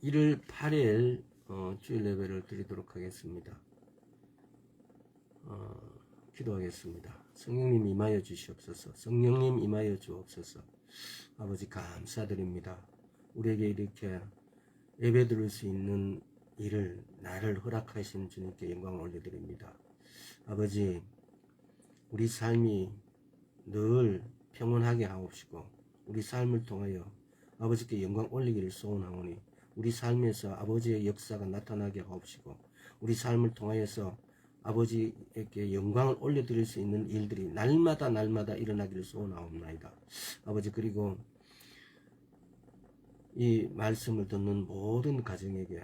1월 8일 주일 예배를 드리도록 하겠습니다. 기도하겠습니다. 성령님 임하여 주시옵소서. 성령님 임하여 주옵소서. 아버지 감사드립니다. 우리에게 이렇게 예배 드릴 수 있는 일을 나를 허락하신 주님께 영광을 올려드립니다. 아버지, 우리 삶이 늘 평온하게 하옵시고 우리 삶을 통하여 아버지께 영광 올리기를 소원하오니 우리 삶에서 아버지의 역사가 나타나게 하옵시고 우리 삶을 통하여서 아버지에게 영광을 올려드릴 수 있는 일들이 날마다 일어나기를 소원하옵나이다. 아버지, 그리고 이 말씀을 듣는 모든 가정에게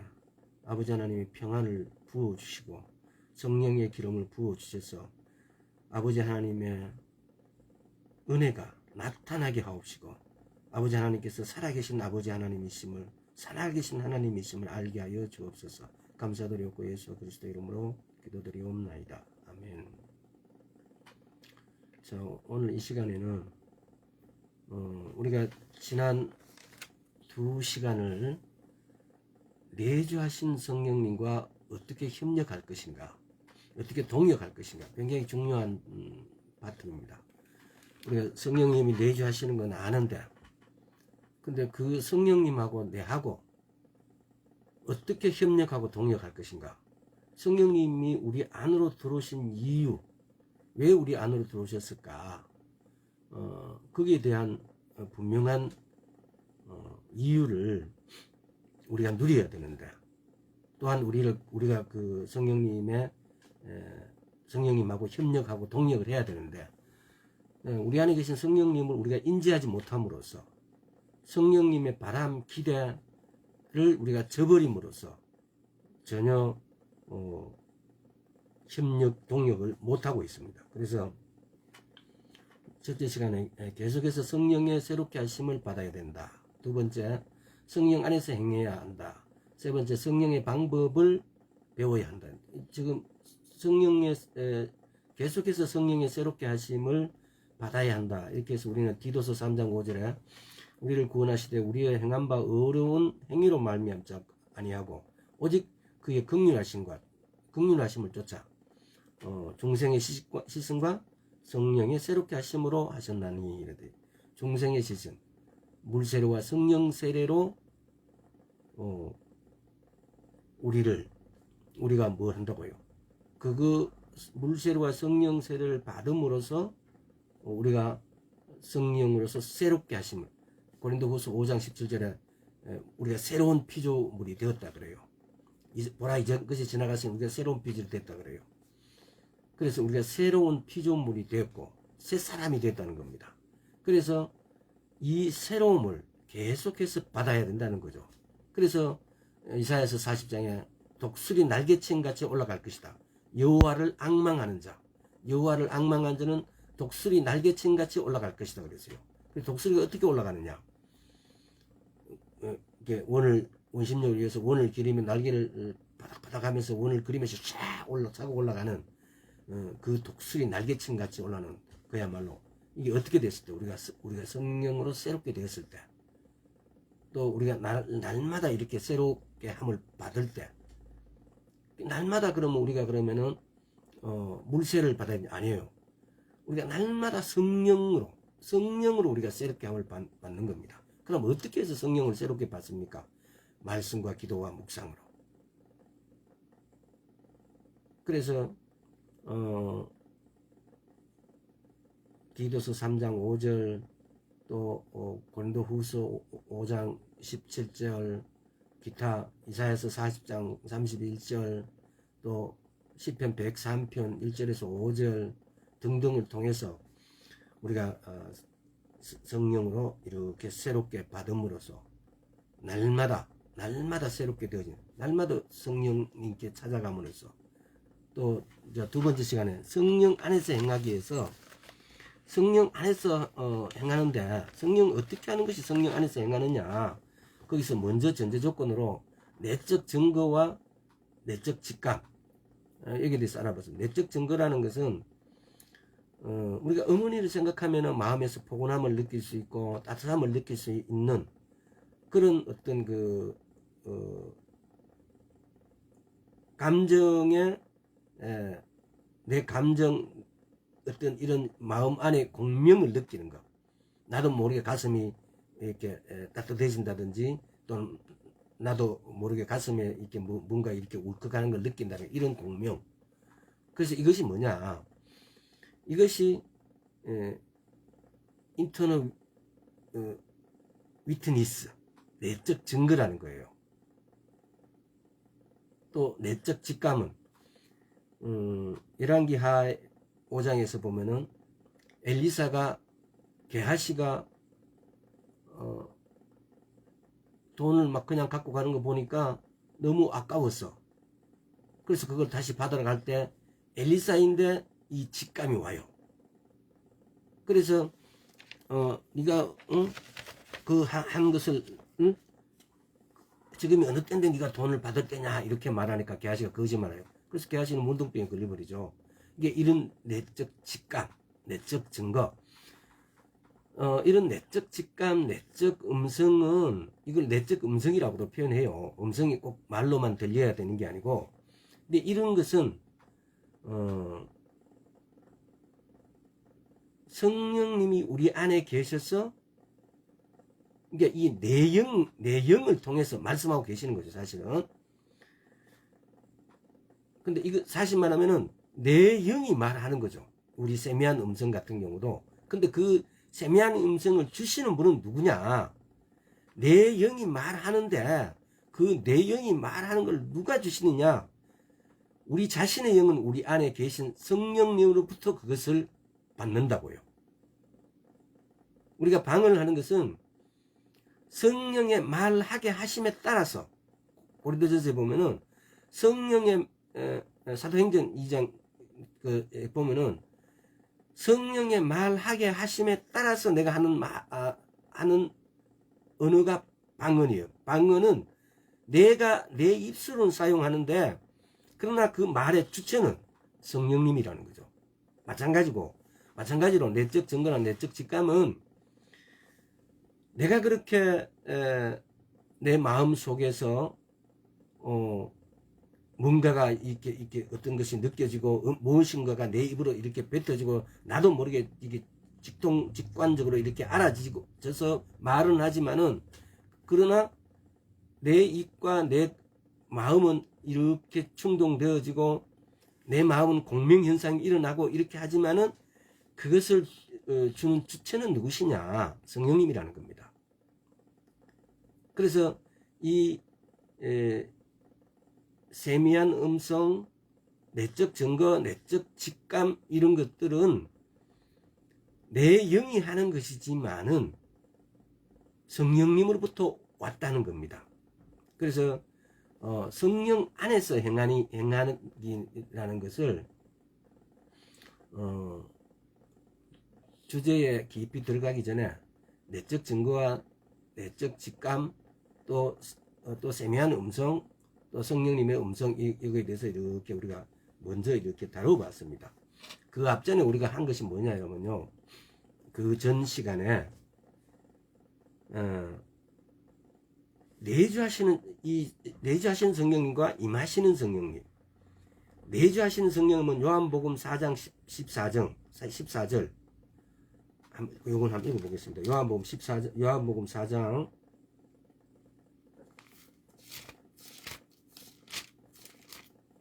아버지 하나님의 평안을 부어주시고 성령의 기름을 부어주셔서 아버지 하나님의 은혜가 나타나게 하옵시고 아버지 하나님께서 살아계신 아버지 하나님이심을 살아계신 하나님이심을 알게 하여 주옵소서. 감사드렸고 예수 그리스도 이름으로 기도드리옵나이다. 아멘. 자, 오늘 이 시간에는 우리가 지난 2시간을 내주하신 성령님과 어떻게 협력할 것인가, 어떻게 동역할 것인가, 굉장히 중요한 바텀입니다. 우리가 성령님이 내주하시는 건 아는데, 근데 그 성령님하고 내하고 어떻게 협력하고 동역할 것인가, 성령님이 우리 안으로 들어오신 이유, 왜 우리 안으로 들어오셨을까, 거기에 대한 분명한 이유를 우리가 누려야 되는데, 또한 우리가 그 성령님하고 협력하고 동역을 해야 되는데, 우리 안에 계신 성령님을 우리가 인지하지 못함으로써 성령님의 바람, 기대를 우리가 저버림으로써 전혀 협력, 동역을 못하고 있습니다. 그래서 첫째 시간에 계속해서 성령의 새롭게 하심을 받아야 된다. 두 번째, 성령 안에서 행해야 한다. 세 번째, 성령의 방법을 배워야 한다. 지금 계속해서 성령의 새롭게 하심을 받아야 한다. 이렇게 해서 우리는 디도서 3장 5절에 우리를 구원하시되 우리의 행한 바 어려운 행위로 말미암지 아니하고 오직 그의 긍휼하심을 쫓아 중생의 시승과 성령의 새롭게 하심으로 하셨나니. 이르되 중생의 시승, 물세례와 성령 세례로 우리가 뭘 한다고요? 그 물세례와 성령 세례를 받음으로써 우리가 성령으로서 새롭게 하심을, 고린도후서 5장 17절에 우리가 새로운 피조물이 되었다 그래요. 보라 이전 것이 지나갔으니 우리가 새로운 피조물이 됐다 그래요. 그래서 우리가 새로운 피조물이 되었고 새 사람이 됐다는 겁니다. 그래서 이 새로움을 계속해서 받아야 된다는 거죠. 그래서 이사야서 40장에 독수리 날개친 같이 올라갈 것이다. 여호와를 앙망하는 자는 독수리 날개친 같이 올라갈 것이다 그랬어요. 독수리가 어떻게 올라가느냐? 원심력을 위해서 원을 기리며 날개를 바닥바닥 하면서 원을 그리면서 쫙 차고 올라가는 그 독수리 날개친 같이 올라가는, 그야말로 이게 어떻게 됐을 때, 우리가 성령으로 새롭게 되었을 때, 또 우리가 날마다 이렇게 새롭게 함을 받을 때, 날마다 그러면 우리가 그러면은 물세를 받아야 아니에요. 우리가 날마다 성령으로 우리가 새롭게 함을 받는 겁니다. 그럼 어떻게 해서 성령을 새롭게 받습니까? 말씀과 기도와 묵상으로. 그래서 디도서 3장 5절, 또 고린도후서 5장 17절, 기타 이사야서 40장 31절, 또 시편 103편 1절에서 5절 등등을 통해서 우리가 성령으로 이렇게 새롭게 받음으로써 날마다 새롭게 되어지는, 날마다 성령님께 찾아감으로써, 또 두 번째 시간에 성령 안에서 행하기 위해서, 성령 안에서 행하는데, 성령 어떻게 하는 것이 성령 안에서 행하느냐, 거기서 먼저 전제 조건으로 내적 증거와 내적 직감, 여기에 대해서 알아봤습니다. 내적 증거라는 것은 우리가 어머니를 생각하면 마음에서 포근함을 느낄 수 있고 따뜻함을 느낄 수 있는 그런 어떤 감정에 내 감정 어떤 이런 마음 안에 공명을 느끼는 거, 나도 모르게 가슴이 이렇게 따뜻해진다든지 또는 나도 모르게 가슴에 이렇게 뭔가 이렇게 울컥하는 걸 느낀다는 이런 공명. 그래서 이것이 뭐냐, 이것이 인터널 위트니스, 내적 증거라는 거예요. 또 내적 직감은 열왕기하 5장에서 보면은 엘리사가 게하시가 돈을 막 그냥 갖고 가는 거 보니까 너무 아까웠어. 그래서 그걸 다시 받으러 갈 때 엘리사인데 이 직감이 와요. 그래서 네가 그 한 것을 지금이 어느 때인데 네가 돈을 받을 때냐 이렇게 말하니까 게하시가 거짓말해요. 그래서 게하시는 문둥병에 걸려버리죠. 이게 이런 내적 직감, 내적 증거, 이런 내적 직감, 내적 음성은 이걸 내적 음성이라고도 표현해요. 음성이 꼭 말로만 들려야 되는 게 아니고, 근데 이런 것은 성령님이 우리 안에 계셔서 이게 이 내영을 통해서 말씀하고 계시는 거죠, 사실은. 근데 이거 사실 말하면은 내 영이 말하는 거죠. 우리 세미한 음성 같은 경우도. 근데 그 세미한 음성을 주시는 분은 누구냐? 내 영이 말하는데 그 내 영이 말하는 걸 누가 주시느냐? 우리 자신의 영은 우리 안에 계신 성령님으로부터 그것을 받는다고요. 우리가 방언을 하는 것은 성령의 말하게 하심에 따라서, 고린도전서에 보면은 성령의 사도행전 2장 보면은 성령의 말하게 하심에 따라서 내가 하는 언어가 방언이에요. 방언은 내가 내 입술은 사용하는데 그러나 그 말의 주체는 성령님이라는 거죠. 마찬가지로 내적 증거나 내적 직감은 내가 그렇게 내 마음 속에서 뭔가가 이렇게 어떤 것이 느껴지고 무엇인가가 내 입으로 이렇게 뱉어지고 나도 모르게 이게 직관적으로 이렇게 알아져서 말은 하지만은, 그러나 내 입과 내 마음은 이렇게 충동되어지고 내 마음은 공명현상이 일어나고 이렇게 하지만은 그것을 주는 주체는 누구시냐? 성령님이라는 겁니다. 그래서 이 세미한 음성, 내적 증거, 내적 직감 이런 것들은 내 영이 하는 것이지만은 성령님으로부터 왔다는 겁니다. 그래서 성령 안에서 행하는이라는 것을 주제에 깊이 들어가기 전에 내적 증거와 내적 직감, 또 세미한 음성, 또 성령님의 음성, 이거에 대해서 이렇게 우리가 먼저 이렇게 다뤄봤습니다. 그 앞전에 우리가 한 것이 뭐냐면요, 그 전 시간에 내주하시는 성령님과 임하시는 성령님, 내주하시는 성령님은 요한복음 4장 14절 요건 한번 읽어보겠습니다. 요한복음 4장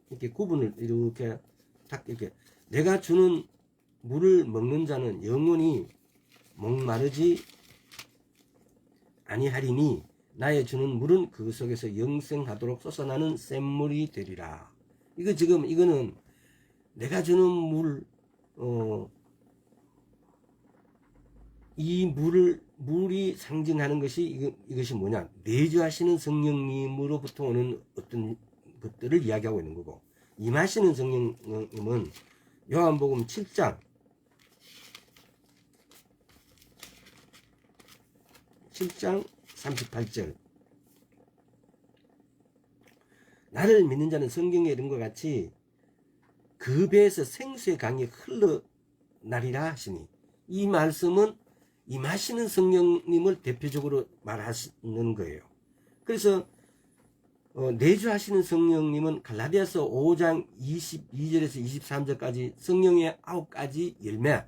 이렇게 구분을 이렇게 딱 이렇게, 내가 주는 물을 먹는 자는 영원히 목마르지 아니하리니 나의 주는 물은 그 속에서 영생하도록 솟아나는 샘물이 되리라. 이거는 내가 주는 물, 이 물이 상징하는 것이 이것이 뭐냐? 내주하시는 성령님으로부터 오는 어떤 것들을 이야기하고 있는 거고, 임하시는 성령님은 요한복음 7장 38절, 나를 믿는 자는 성경에 이른 것 같이 그 배에서 생수의 강이 흘러나리라 하시니, 이 말씀은 임하시는 성령님을 대표적으로 말하시는 거예요. 그래서 내주하시는 성령님은 갈라디아서 5장 22절에서 23절까지 성령의 9가지 열매,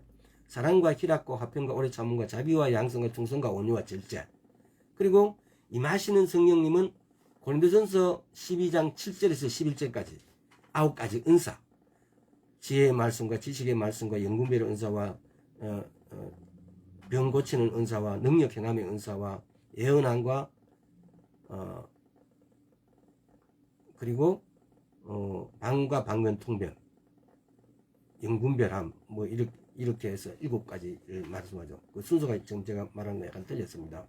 사랑과 희락과 화평과 오래 참음과 자비와 양성과 충성과 온유와 절제. 그리고 임하시는 성령님은 고린도전서 12장 7절에서 11절까지 9가지 은사, 지혜의 말씀과 지식의 말씀과 연구별의 은사와 병 고치는 은사와 능력 행함의 은사와 예언함과 그리고 방과 방면 통변, 영분별함, 뭐 이렇게 해서 7가지를 말씀하죠. 그 순서가 지금 제가 말하는 거 약간 틀렸습니다.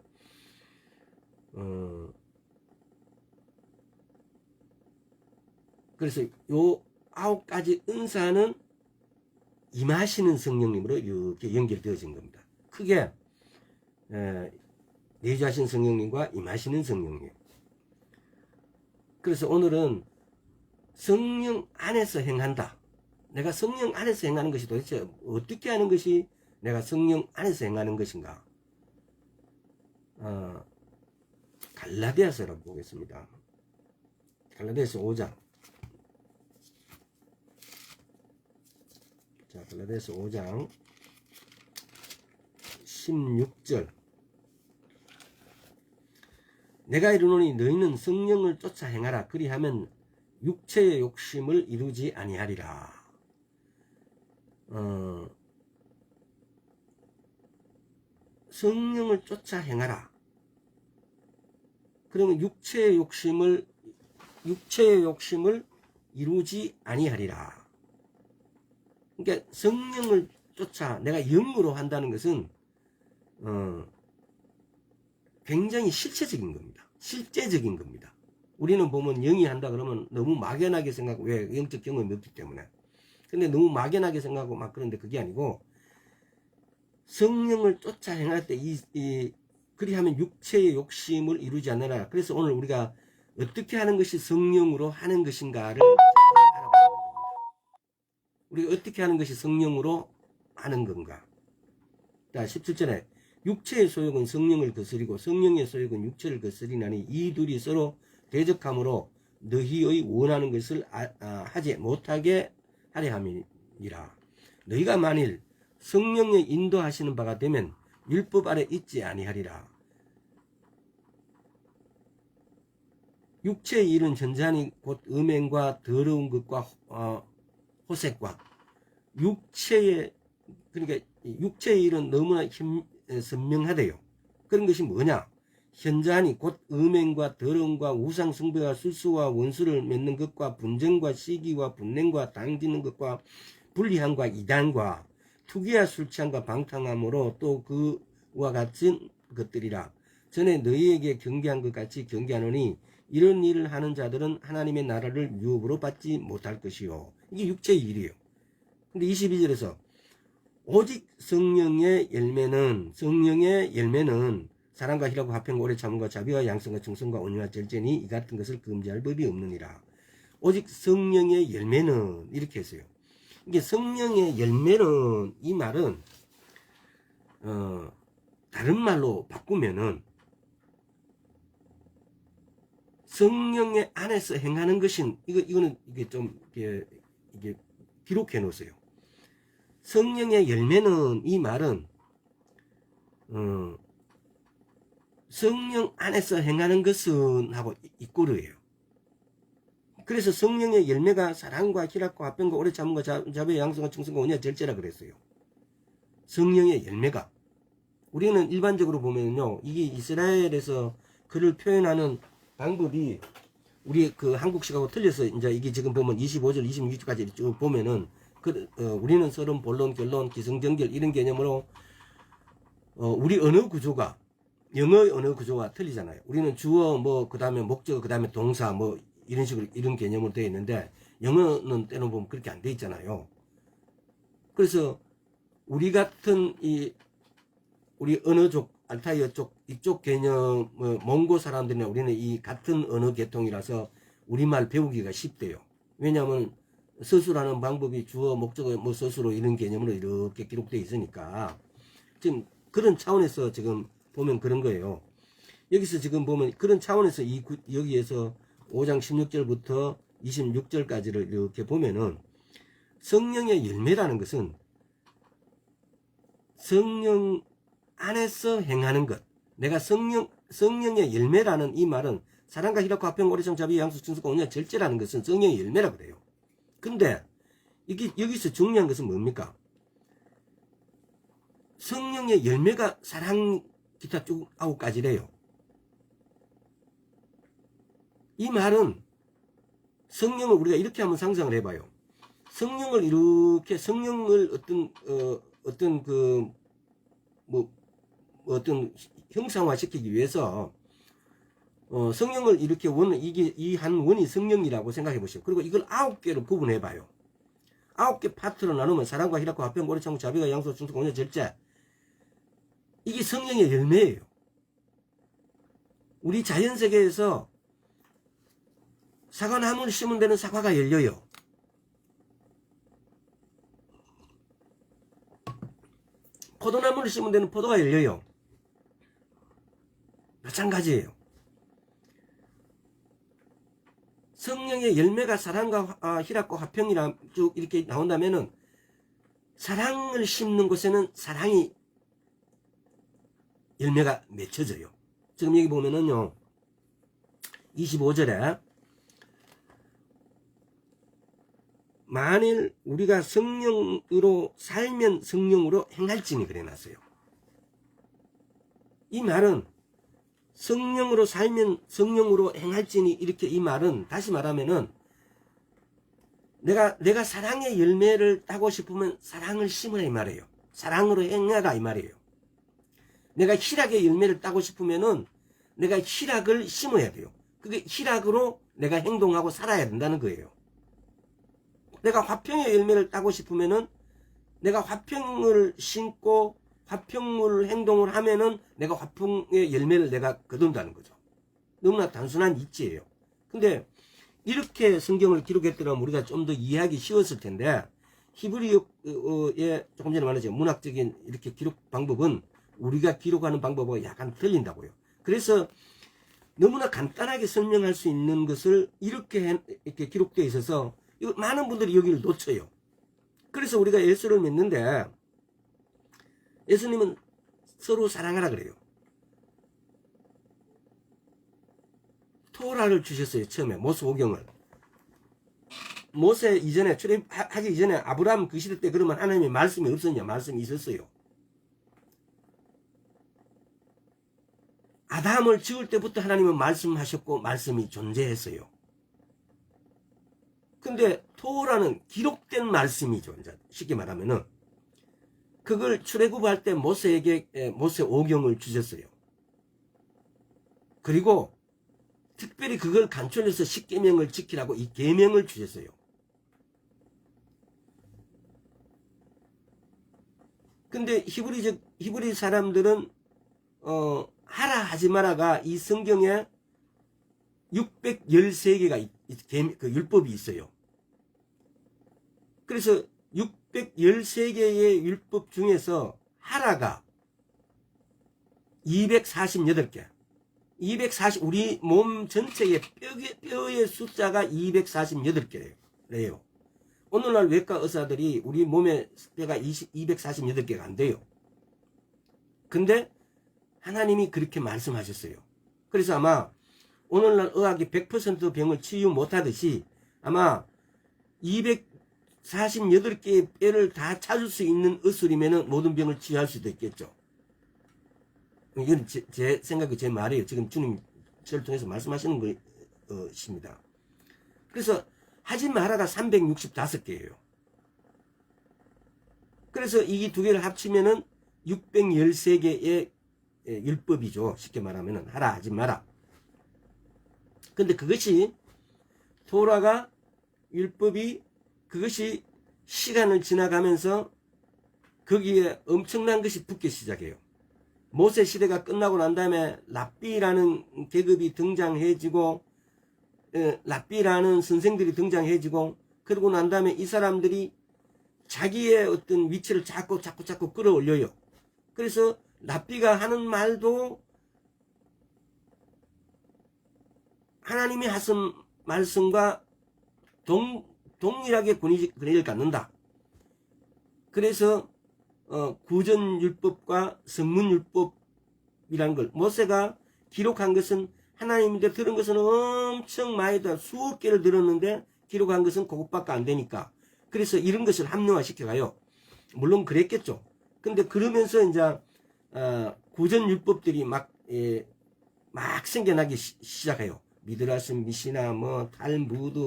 그래서 요 9가지 은사는 임하시는 성령님으로 이렇게 연결되어진 겁니다. 크게 내주하신 성령님과 임하시는 성령님. 그래서 오늘은 성령 안에서 행한다. 내가 성령 안에서 행하는 것이 도대체 어떻게 하는 것이 내가 성령 안에서 행하는 것인가? 갈라디아서라고 보겠습니다. 갈라디아서 5장. 자, 갈라디아서 5장 16절. 내가 이르노니 너희는 성령을 쫓아 행하라. 그리하면 육체의 욕심을 이루지 아니하리라. 성령을 쫓아 행하라. 그러면 육체의 욕심을 이루지 아니하리라. 그러니까 성령을 쫓아 내가 영으로 한다는 것은 굉장히 실체적인 겁니다. 실제적인 겁니다. 우리는 보면 영이 한다 그러면 너무 막연하게 생각하고, 왜? 영적 경험이 없기 때문에. 근데 너무 막연하게 생각하고 막 그런데 그게 아니고, 성령을 쫓아 행할 때 그리하면 육체의 욕심을 이루지 않느라. 그래서 오늘 우리가 어떻게 하는 것이 성령으로 하는 것인가를 알아보는 겁니다. 우리가 어떻게 하는 것이 성령으로 하는 건가. 자, 17절에 육체의 소욕은 성령을 거스리고 성령의 소욕은 육체를 거스리나니 이 둘이 서로 대적함으로 너희의 원하는 것을 하지 못하게 하려 함이니라. 너희가 만일 성령의 인도하시는 바가 되면 율법 아래 있지 아니하리라. 육체의 일은 전자니 곧 음행과 더러운 것과 호색과 그러니까 육체의 일은 너무나 선명하대요. 그런 것이 뭐냐? 현자니 곧 음행과 더러움과 우상 숭배와 술수와 원수를 맺는 것과 분쟁과 시기와 분냉과 당짓는 것과 불리함과 이단과 투기와 술취함과 방탕함으로 또 그와 같은 것들이라. 전에 너희에게 경계한 것 같이 경계하노니 이런 일을 하는 자들은 하나님의 나라를 유업으로 받지 못할 것이요. 이게 육체의 일이에요. 근데 22절에서 오직 성령의 열매는 사랑과 희락과 화평과 오래 참음과 자비와 양성과 충성과 온유와 절제니 이 같은 것을 금지할 법이 없느니라. 오직 성령의 열매는 이렇게 했어요. 이게 성령의 열매는, 이 말은 다른 말로 바꾸면은 성령의 안에서 행하는 것인, 이거는 이게 좀 이게 기록해 놓으세요. 성령의 열매는, 이 말은 성령 안에서 행하는 것은 하고 이꼬르예요. 그래서 성령의 열매가 사랑과 희락과 화평과 오래 참음과 자비와 양성과 충성과 온유와 절제라 그랬어요. 성령의 열매가. 우리는 일반적으로 보면요, 이게 이스라엘에서 그를 표현하는 방법이 우리 그 한국식하고 틀려서, 이제 이게 지금 보면 25절, 26절까지 쭉 보면은 우리는 서론, 본론, 결론, 기승전결 이런 개념으로 우리 언어 구조가, 영어의 언어 구조가 틀리잖아요. 우리는 주어, 그 다음에 목적, 그 다음에 동사, 이런 식으로, 이런 개념으로 되어 있는데, 영어는 때로 보면 그렇게 안 되어 있잖아요. 그래서 우리 같은 우리 언어족, 알타이어 쪽, 이쪽 개념, 몽고 사람들이나 우리는 이 같은 언어 계통이라서 우리말 배우기가 쉽대요. 왜냐하면 서술하는 방법이 주어, 목적어, 서술어 이런 개념으로 이렇게 기록되어 있으니까. 지금 그런 차원에서 지금 보면 그런 거예요. 여기서 지금 보면 그런 차원에서 여기에서 5장 16절부터 26절까지를 이렇게 보면은 성령의 열매라는 것은 성령 안에서 행하는 것. 내가 성령의 열매라는 이 말은 사랑과 희락과 화평, 오래성, 자비, 양수, 충성과 온유와 절제라는 것은 성령의 열매라고 그래요. 근데 이게 여기서 중요한 것은 뭡니까? 성령의 열매가 사랑, 기타 쭉 9가지래요. 이 말은 성령을 우리가 이렇게 한번 상상을 해봐요. 성령을 이렇게 성령을 어떤 형상화 시키기 위해서 성령을 이렇게 이게 이 한 원이 성령이라고 생각해 보시오. 그리고 이걸 9개로 구분해 봐요. 9개 파트로 나누면 사랑과 희락과 화평, 오래 참고 자비가 양소, 충성, 온유, 절제. 이게 성령의 열매예요. 우리 자연세계에서 사과나무를 심은 데는 사과가 열려요. 포도나무를 심은 데는 포도가 열려요. 마찬가지예요. 성령의 열매가 사랑과 희락과 화평이라 쭉 이렇게 나온다면은 사랑을 심는 곳에는 사랑이 열매가 맺혀져요. 지금 여기 보면은요, 25절에 만일 우리가 성령으로 살면 성령으로 행할지니 그래놨어요. 이 말은 성령으로 살면 성령으로 행할지니 이렇게 이 말은 다시 말하면은 내가 사랑의 열매를 따고 싶으면 사랑을 심으라 이 말이에요. 사랑으로 행하라 이 말이에요. 내가 희락의 열매를 따고 싶으면은 내가 희락을 심어야 돼요. 그게 희락으로 내가 행동하고 살아야 된다는 거예요. 내가 화평의 열매를 따고 싶으면은 내가 화평을 심고 화평물 행동을 하면은 내가 화평의 열매를 내가 거둔다는 거죠. 너무나 단순한 이치예요. 근데 이렇게 성경을 기록했더라면 우리가 좀 더 이해하기 쉬웠을 텐데 히브리어에 조금 전에 말했죠. 문학적인 이렇게 기록 방법은 우리가 기록하는 방법과 약간 틀린다고요. 그래서 너무나 간단하게 설명할 수 있는 것을 이렇게 기록되어 있어서 많은 분들이 여기를 놓쳐요. 그래서 우리가 예수를 믿는데 예수님은 서로 사랑하라 그래요. 토라를 주셨어요. 처음에 모세 오경을. 모세 이전에 출애굽하기 이전에 아브라함 그 시대 때 그러면 하나님의 말씀이 없었냐? 말씀이 있었어요. 아담을 지을 때부터 하나님은 말씀하셨고 말씀이 존재했어요. 근데 토라는 기록된 말씀이 존재. 쉽게 말하면은 그걸 출애굽할 때 모세에게 모세 오경을 주셨어요. 그리고 특별히 그걸 간추려서 십계명을 지키라고 이 계명을 주셨어요. 근데 히브리 사람들은 하라 하지 마라가 이 성경에 613개가 그 율법이 있어요. 그래서 613개의 율법 중에서 하라가 248개. 우리 몸 전체의 뼈의 숫자가 248개래요. 오늘날 외과 의사들이 우리 몸의 뼈가 248개가 안 돼요. 근데 하나님이 그렇게 말씀하셨어요. 그래서 아마 오늘날 의학이 100% 병을 치유 못하듯이 아마 248개의 뼈를 다 찾을 수 있는 의술이면 모든 병을 치유할 수도 있겠죠. 이건 제 생각이 제 말이에요. 지금 주님 저를 통해서 말씀하시는 것입니다. 그래서 하지 마라가 365개예요. 그래서 이 두 개를 합치면은 613개의 율법이죠. 쉽게 말하면은 하라 하지 마라. 근데 그것이 토라가 율법이 그것이 시간을 지나가면서 거기에 엄청난 것이 붙기 시작해요. 모세 시대가 끝나고 난 다음에 랍비라는 계급이 등장해지고 랍비라는 선생들이 등장해지고 그러고 난 다음에 이 사람들이 자기의 어떤 위치를 자꾸 끌어올려요. 그래서 랍비가 하는 말도 하나님이 하신 말씀과 동일하게 권위를 갖는다. 그래서 구전율법과 성문율법이라는 걸 모세가 기록한 것은 하나님인데 들은 것은 엄청 많이 수억 개를 들었는데 기록한 것은 그것밖에 안 되니까 그래서 이런 것을 합리화시켜가요. 물론 그랬겠죠. 근데 그러면서 이제 구전율법들이 막 생겨나기 시작해요. 미드라스, 미시나, 뭐 탈무드,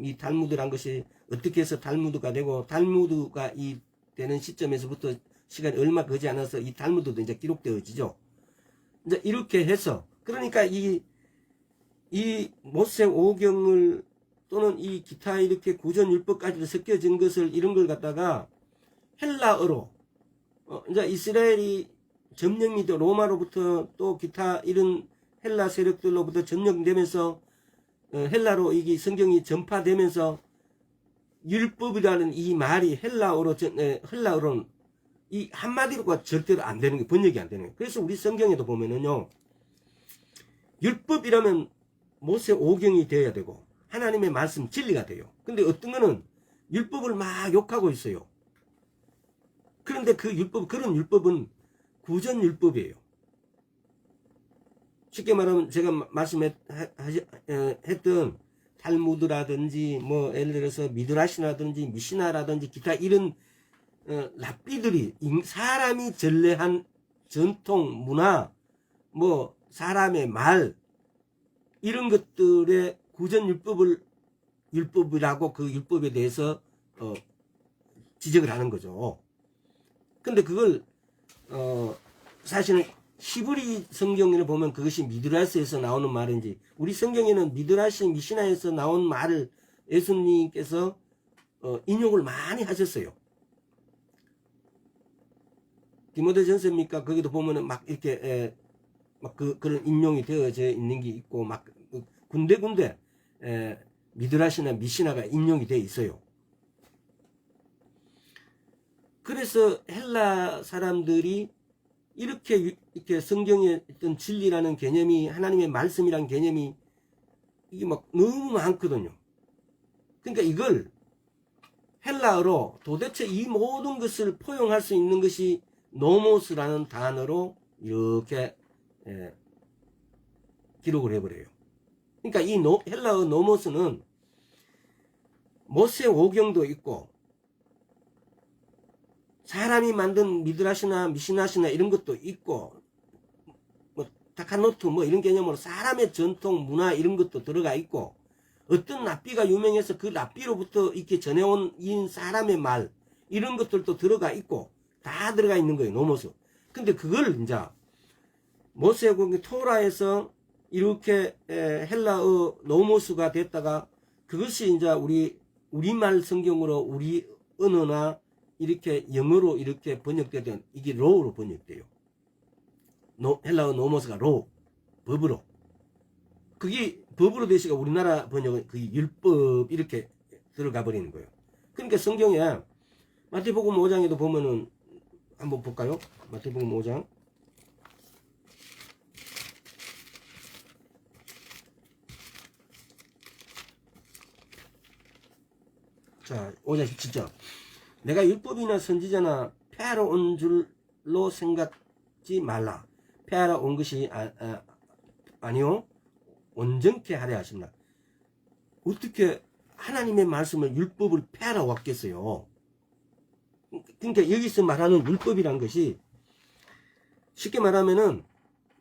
이 탈무드란 것이 어떻게 해서 탈무드가 되고 탈무드가 이 되는 시점에서부터 시간이 얼마 거지 않아서 이 탈무드도 이제 기록되어지죠. 이제 이렇게 해서 그러니까 이 모세 오경을 또는 이 기타 이렇게 구전율법까지 섞여진 것을 이런 걸 갖다가 헬라어로 이제 이스라엘이 점령이 돼 로마로부터 또 기타 이런 헬라 세력들로부터 점령되면서 헬라로 이게 성경이 전파되면서 율법이라는 이 말이 헬라어로는 이 한마디로가 절대로 안 되는 게 번역이 안 되는 거예요. 그래서 우리 성경에도 보면은요 율법이라면 모세 오경이 되어야 되고 하나님의 말씀 진리가 돼요. 근데 어떤 거는 율법을 막 욕하고 있어요. 그런데 그런 율법은 구전율법이에요. 쉽게 말하면 제가 말씀했던 탈무드라든지 뭐 예를 들어서 미드라시라든지 미시나라든지 기타 이런 랍비들이 사람이 전래한 전통 문화 뭐 사람의 말 이런 것들의 율법이라고 그 율법에 대해서 지적을 하는 거죠. 근데 그걸 사실은 히브리 성경을 보면 그것이 미드라스에서 나오는 말인지 우리 성경에는 미드라시 미시나에서 나온 말을 예수님께서 인용을 많이 하셨어요. 디모데전서입니까? 거기도 보면은 막 이렇게 그런 인용이 되어져 있는 게 있고 막 군데군데 미드라시나 미시나가 인용이 되어 있어요. 그래서 헬라 사람들이 이렇게 성경에 있던 진리라는 개념이 하나님의 말씀이라는 개념이 이게 막 너무 많거든요. 그러니까 이걸 헬라어로 도대체 이 모든 것을 포용할 수 있는 것이 노모스라는 단어로 이렇게 기록을 해버려요. 그러니까 이 헬라어 노모스는 모세 오경도 있고 사람이 만든 미드라시나 미시나시나 이런 것도 있고 뭐 타카노트 뭐 이런 개념으로 사람의 전통 문화 이런 것도 들어가 있고 어떤 랍비가 유명해서 그 랍비로부터 이렇게 전해온 이 사람의 말 이런 것들도 들어가 있고 다 들어가 있는 거예요. 노모스. 근데 그걸 이제 모세오경 토라에서 이렇게 헬라어 노모스가 됐다가 그것이 이제 우리말 성경으로 우리 언어나 이렇게 영어로 이렇게 번역되던 이게 로우로 번역돼요. 헬라어 노모스가 로, 법으로. 그게 법으로 되시가 우리나라 번역은 그 율법 이렇게 들어가 버리는 거예요. 그러니까 성경에 마태복음 5장에도 보면은 한번 볼까요? 마태복음 5장. 자, 5장 17절. 내가 율법이나 선지자나 폐하러 온 줄로 생각지 말라. 폐하러 온 것이 아니요 온전케 하려 하십니다. 어떻게 하나님의 말씀을 율법을 폐하러 왔겠어요? 그러니까 여기서 말하는 율법이란 것이 쉽게 말하면은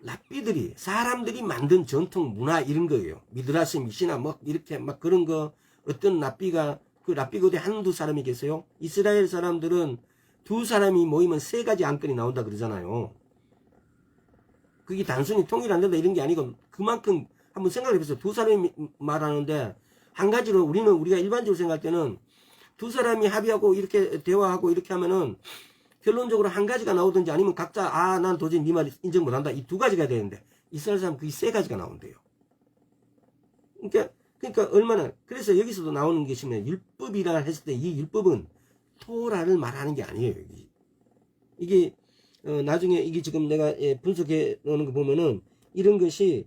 랍비들이 사람들이 만든 전통 문화 이런 거예요. 미드라시 미시나 뭐 이렇게 막 그런 거 어떤 랍비가 그 랍비 거대 한두 사람이 계세요. 이스라엘 사람들은 두 사람이 모이면 세 가지 안건이 나온다 그러잖아요. 그게 단순히 통일 안 된다 이런 게 아니고 그만큼 한번 생각해 보세요. 두 사람이 말하는데 한 가지로 우리가 일반적으로 생각할 때는 두 사람이 합의하고 이렇게 대화하고 이렇게 하면은 결론적으로 한 가지가 나오든지 아니면 각자 난 도저히 네 말 인정 못한다 이 두 가지가 되는데 이스라엘 사람 그게 세 가지가 나온대요. 그러니까 얼마나 그래서 여기서도 나오는 것이면 율법이라 했을 때 이 율법은 토라를 말하는 게 아니에요. 이게 나중에 이게 지금 내가 분석해 놓는 거 보면은 이런 것이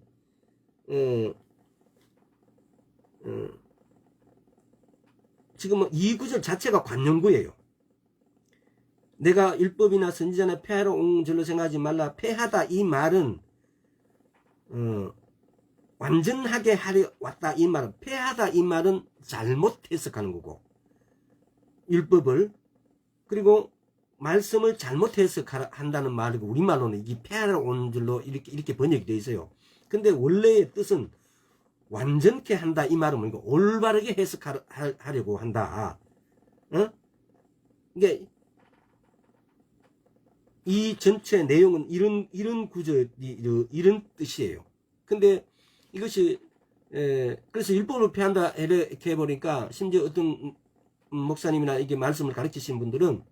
지금 이 구절 자체가 관용구예요. 내가 율법이나 선지자나 폐하러 온 줄로 생각하지 말라. 폐하다 이 말은 완전하게 하려 왔다 이 말은, 폐하다 이 말은 잘못 해석하는 거고, 율법을 그리고 말씀을 잘못 해석한다는 말이고, 우리말로는 이 폐하러 온 줄로 이렇게 번역이 되어 있어요. 근데 원래의 뜻은 완전케 한다 이 말은 뭐니까 올바르게 해석하려고 한다. 이게 이 전체 내용은 이런 구절이 이런 뜻이에요. 근데 이것이 그래서 율법을 폐한다 이렇게 해보니까 심지어 어떤 목사님이나 이게 말씀을 가르치신 분들은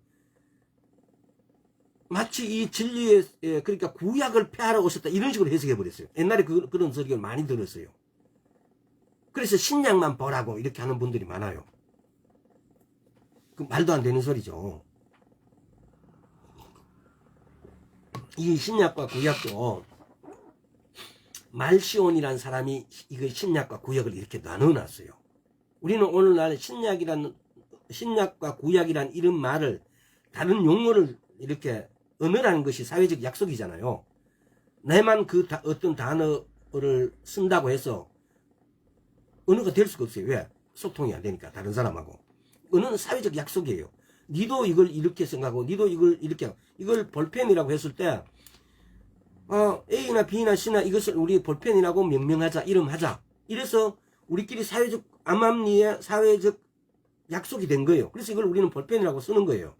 마치 이 진리에 그러니까 구약을 폐하러 오셨다 이런 식으로 해석해 버렸어요. 옛날에 그런 소리를 많이 들었어요. 그래서 신약만 보라고 이렇게 하는 분들이 많아요. 그 말도 안 되는 소리죠. 이 신약과 구약도 말시온이라는 사람이 이거 신약과 구약을 이렇게 나눠놨어요. 우리는 오늘날 신약과 구약이란 이런 말을 다른 용어를 이렇게 언어라는 것이 사회적 약속이잖아요. 내만 어떤 단어를 쓴다고 해서 언어가 될 수가 없어요. 왜? 소통이 안 되니까 다른 사람하고. 언어는 사회적 약속이에요. 니도 이걸 이렇게 생각하고 니도 이걸 이렇게 하고, 이걸 볼펜이라고 했을 때 A나 B나 C나 이것을 우리 볼펜이라고 명명하자, 이름하자. 이래서 우리끼리 사회적 암암리의 사회적 약속이 된 거예요. 그래서 이걸 우리는 볼펜이라고 쓰는 거예요.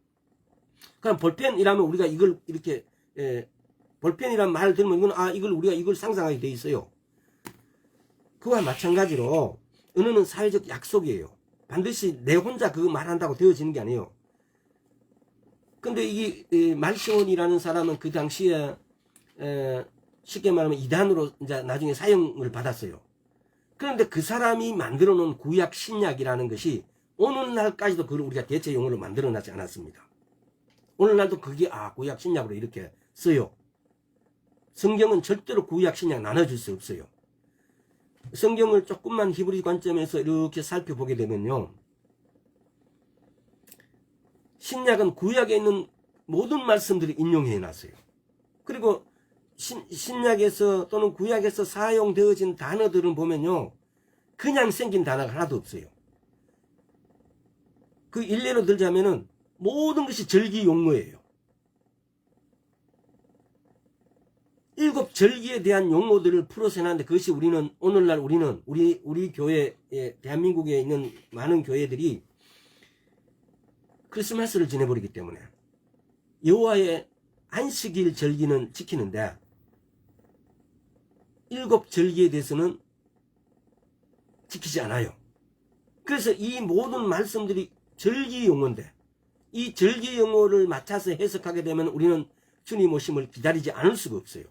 그럼 볼펜이라면 우리가 이걸 이렇게 볼펜이라는 말을 들으면 이건 우리가 이걸 상상하게 돼 있어요. 그와 마찬가지로 언어는 사회적 약속이에요. 반드시 내 혼자 그거 말한다고 되어지는 게 아니에요. 근데 이 말시온이라는 사람은 그 당시에 쉽게 말하면 이단으로 이제 나중에 사형을 받았어요. 그런데 그 사람이 만들어 놓은 구약 신약이라는 것이 오늘날까지도 그걸 우리가 대체 용어로 만들어 놨지 않았습니다. 오늘날도 그게 구약 신약으로 이렇게 써요. 성경은 절대로 구약 신약 나눠줄 수 없어요. 성경을 조금만 히브리 관점에서 이렇게 살펴보게 되면요, 신약은 구약에 있는 모든 말씀들을 인용해 놨어요. 그리고 신약에서 또는 구약에서 사용되어진 단어들은 보면요, 그냥 생긴 단어가 하나도 없어요. 그 일례로 들자면은 모든 것이 절기 용어예요. 7 절기에 대한 용어들을 풀어서 해놨는데, 그것이 오늘날 우리 교회, 대한민국에 있는 많은 교회들이 크리스마스를 지내버리기 때문에 여호와의 안식일 절기는 지키는데 7 절기에 대해서는 지키지 않아요. 그래서 이 모든 말씀들이 절기 용어인데, 이 절기 용어를 맞춰서 해석하게 되면 우리는 주님 오심을 기다리지 않을 수가 없어요.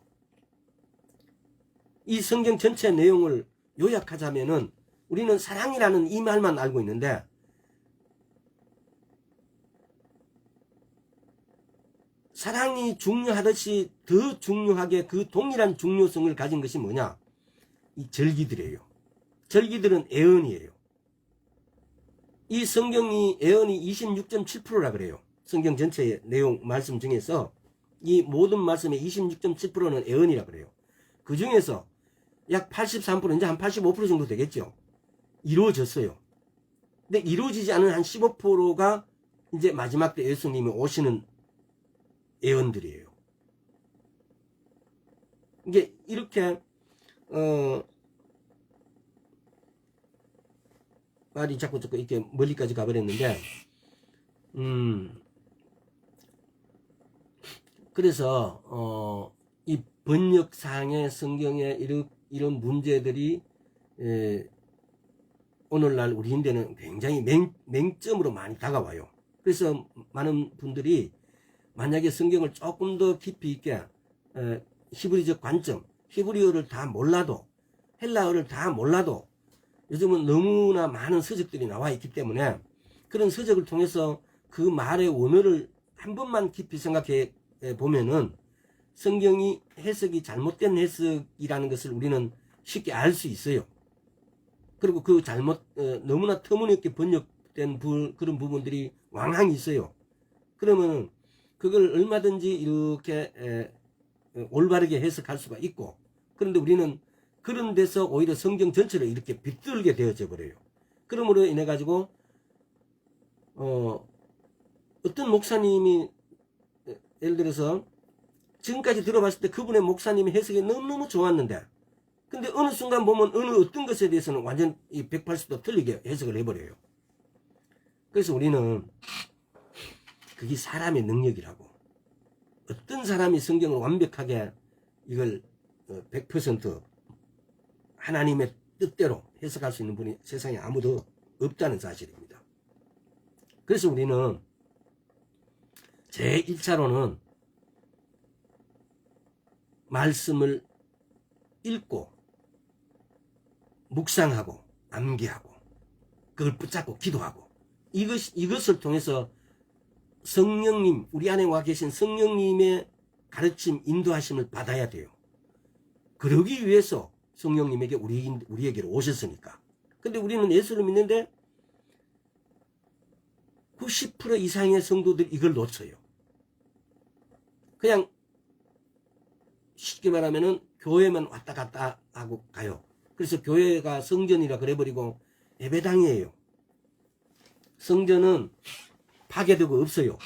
이 성경 전체 내용을 요약하자면은 우리는 사랑이라는 이 말만 알고 있는데, 사랑이 중요하듯이 더 중요하게 그 동일한 중요성을 가진 것이 뭐냐? 이 절기들이에요. 절기들은 애언이에요. 이 성경이 애언이 26.7%라 그래요. 성경 전체의 내용 말씀 중에서 이 모든 말씀의 26.7%는 애언이라 그래요. 그 중에서 약 83%, 이제 한 85% 정도 되겠죠. 이루어졌어요. 근데 이루어지지 않은 한 15%가 이제 마지막 때 예수님이 오시는 예언들이에요. 이게 이렇게 말이 자꾸 이렇게 멀리까지 가버렸는데, 그래서 이 번역상의 성경의 이런 문제들이 오늘날 우리인데는 굉장히 맹점으로 많이 다가와요. 그래서 많은 분들이 만약에 성경을 조금 더 깊이 있게 히브리적 관점, 히브리어를 다 몰라도, 헬라어를 다 몰라도 요즘은 너무나 많은 서적들이 나와 있기 때문에 그런 서적을 통해서 그 말의 원어를 한 번만 깊이 생각해 보면은 성경이 해석이 잘못된 해석이라는 것을 우리는 쉽게 알 수 있어요. 그리고 그 잘못 너무나 터무니없게 번역된 그런 부분들이 왕왕 있어요. 그러면 그걸 얼마든지 이렇게 올바르게 해석할 수가 있고, 그런데 우리는 그런 데서 오히려 성경 전체를 이렇게 비뚤게 되어져 버려요. 그러므로 인해 가지고 어떤 목사님이 예를 들어서 지금까지 들어봤을 때 그분의 목사님의 해석이 너무너무 좋았는데, 근데 어느 순간 보면 어떤 것에 대해서는 완전 180도 틀리게 해석을 해버려요. 그래서 우리는 그게 사람의 능력이라고, 어떤 사람이 성경을 완벽하게 이걸 100% 하나님의 뜻대로 해석할 수 있는 분이 세상에 아무도 없다는 사실입니다. 그래서 우리는 제1차로는 말씀을 읽고 묵상하고 암기하고 그걸 붙잡고 기도하고, 이것을 통해서 성령님, 우리 안에 와 계신 성령님의 가르침, 인도하심을 받아야 돼요. 그러기 위해서 성령님에게 우리에게로 오셨으니까. 근데 우리는 예수를 믿는데 90% 이상의 성도들이 이걸 놓쳐요. 그냥 쉽게 말하면은 교회만 왔다 갔다 하고 가요. 그래서 교회가 성전이라 그래버리고 예배당이에요. 성전은 파괴되고 없어요.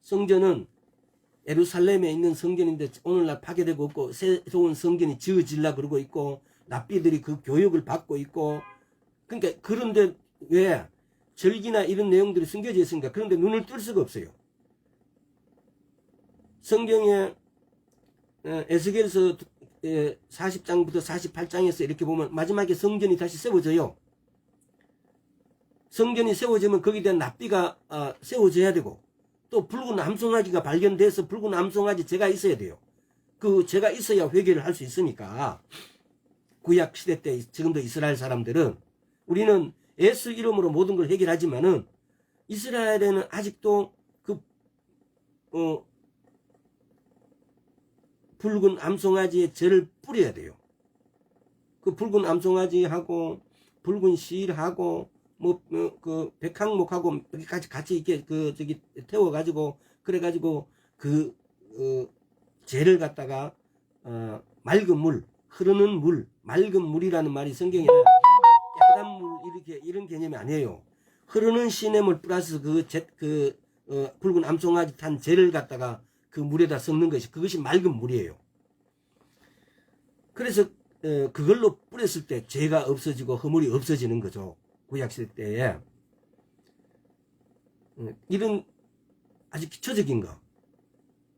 성전은 예루살렘에 있는 성전인데 오늘날 파괴되고 없고 새로운 성전이 지어지려고 그러고 있고, 랍비들이 그 교육을 받고 있고. 그러니까 그런데 왜 절기나 이런 내용들이 숨겨져 있으니까 그런데 눈을 뜰 수가 없어요. 성경에 에스겔서 40장부터 48장에서 이렇게 보면 마지막에 성전이 다시 세워져요. 성전이 세워지면 거기에 대한 납비가 세워져야 되고, 또 붉은 암송아지가 발견돼서 붉은 암송아지 제가 있어야 돼요. 그 제가 있어야 회개를 할 수 있으니까. 구약 시대 때 지금도 이스라엘 사람들은, 우리는 예수 이름으로 모든 걸 해결하지만은 이스라엘에는 아직도 그 붉은 암송아지의 죄를 뿌려야 돼요. 그 붉은 암송아지하고 붉은 실하고 그 백항목하고 같이 이렇게 태워가지고, 그래가지고 그 죄를 갖다가 맑은 물, 흐르는 물, 맑은 물이라는 말이 성경에 깨끗한 물 이런 개념이 아니에요. 흐르는 시냇물 플러스 붉은 암송아지 탄 죄를 갖다가 그 물에다 섞는 것이, 그것이 맑은 물이에요. 그래서 그걸로 뿌렸을 때 죄가 없어지고 허물이 없어지는 거죠. 구약시대 때에. 이런 아주 기초적인 거.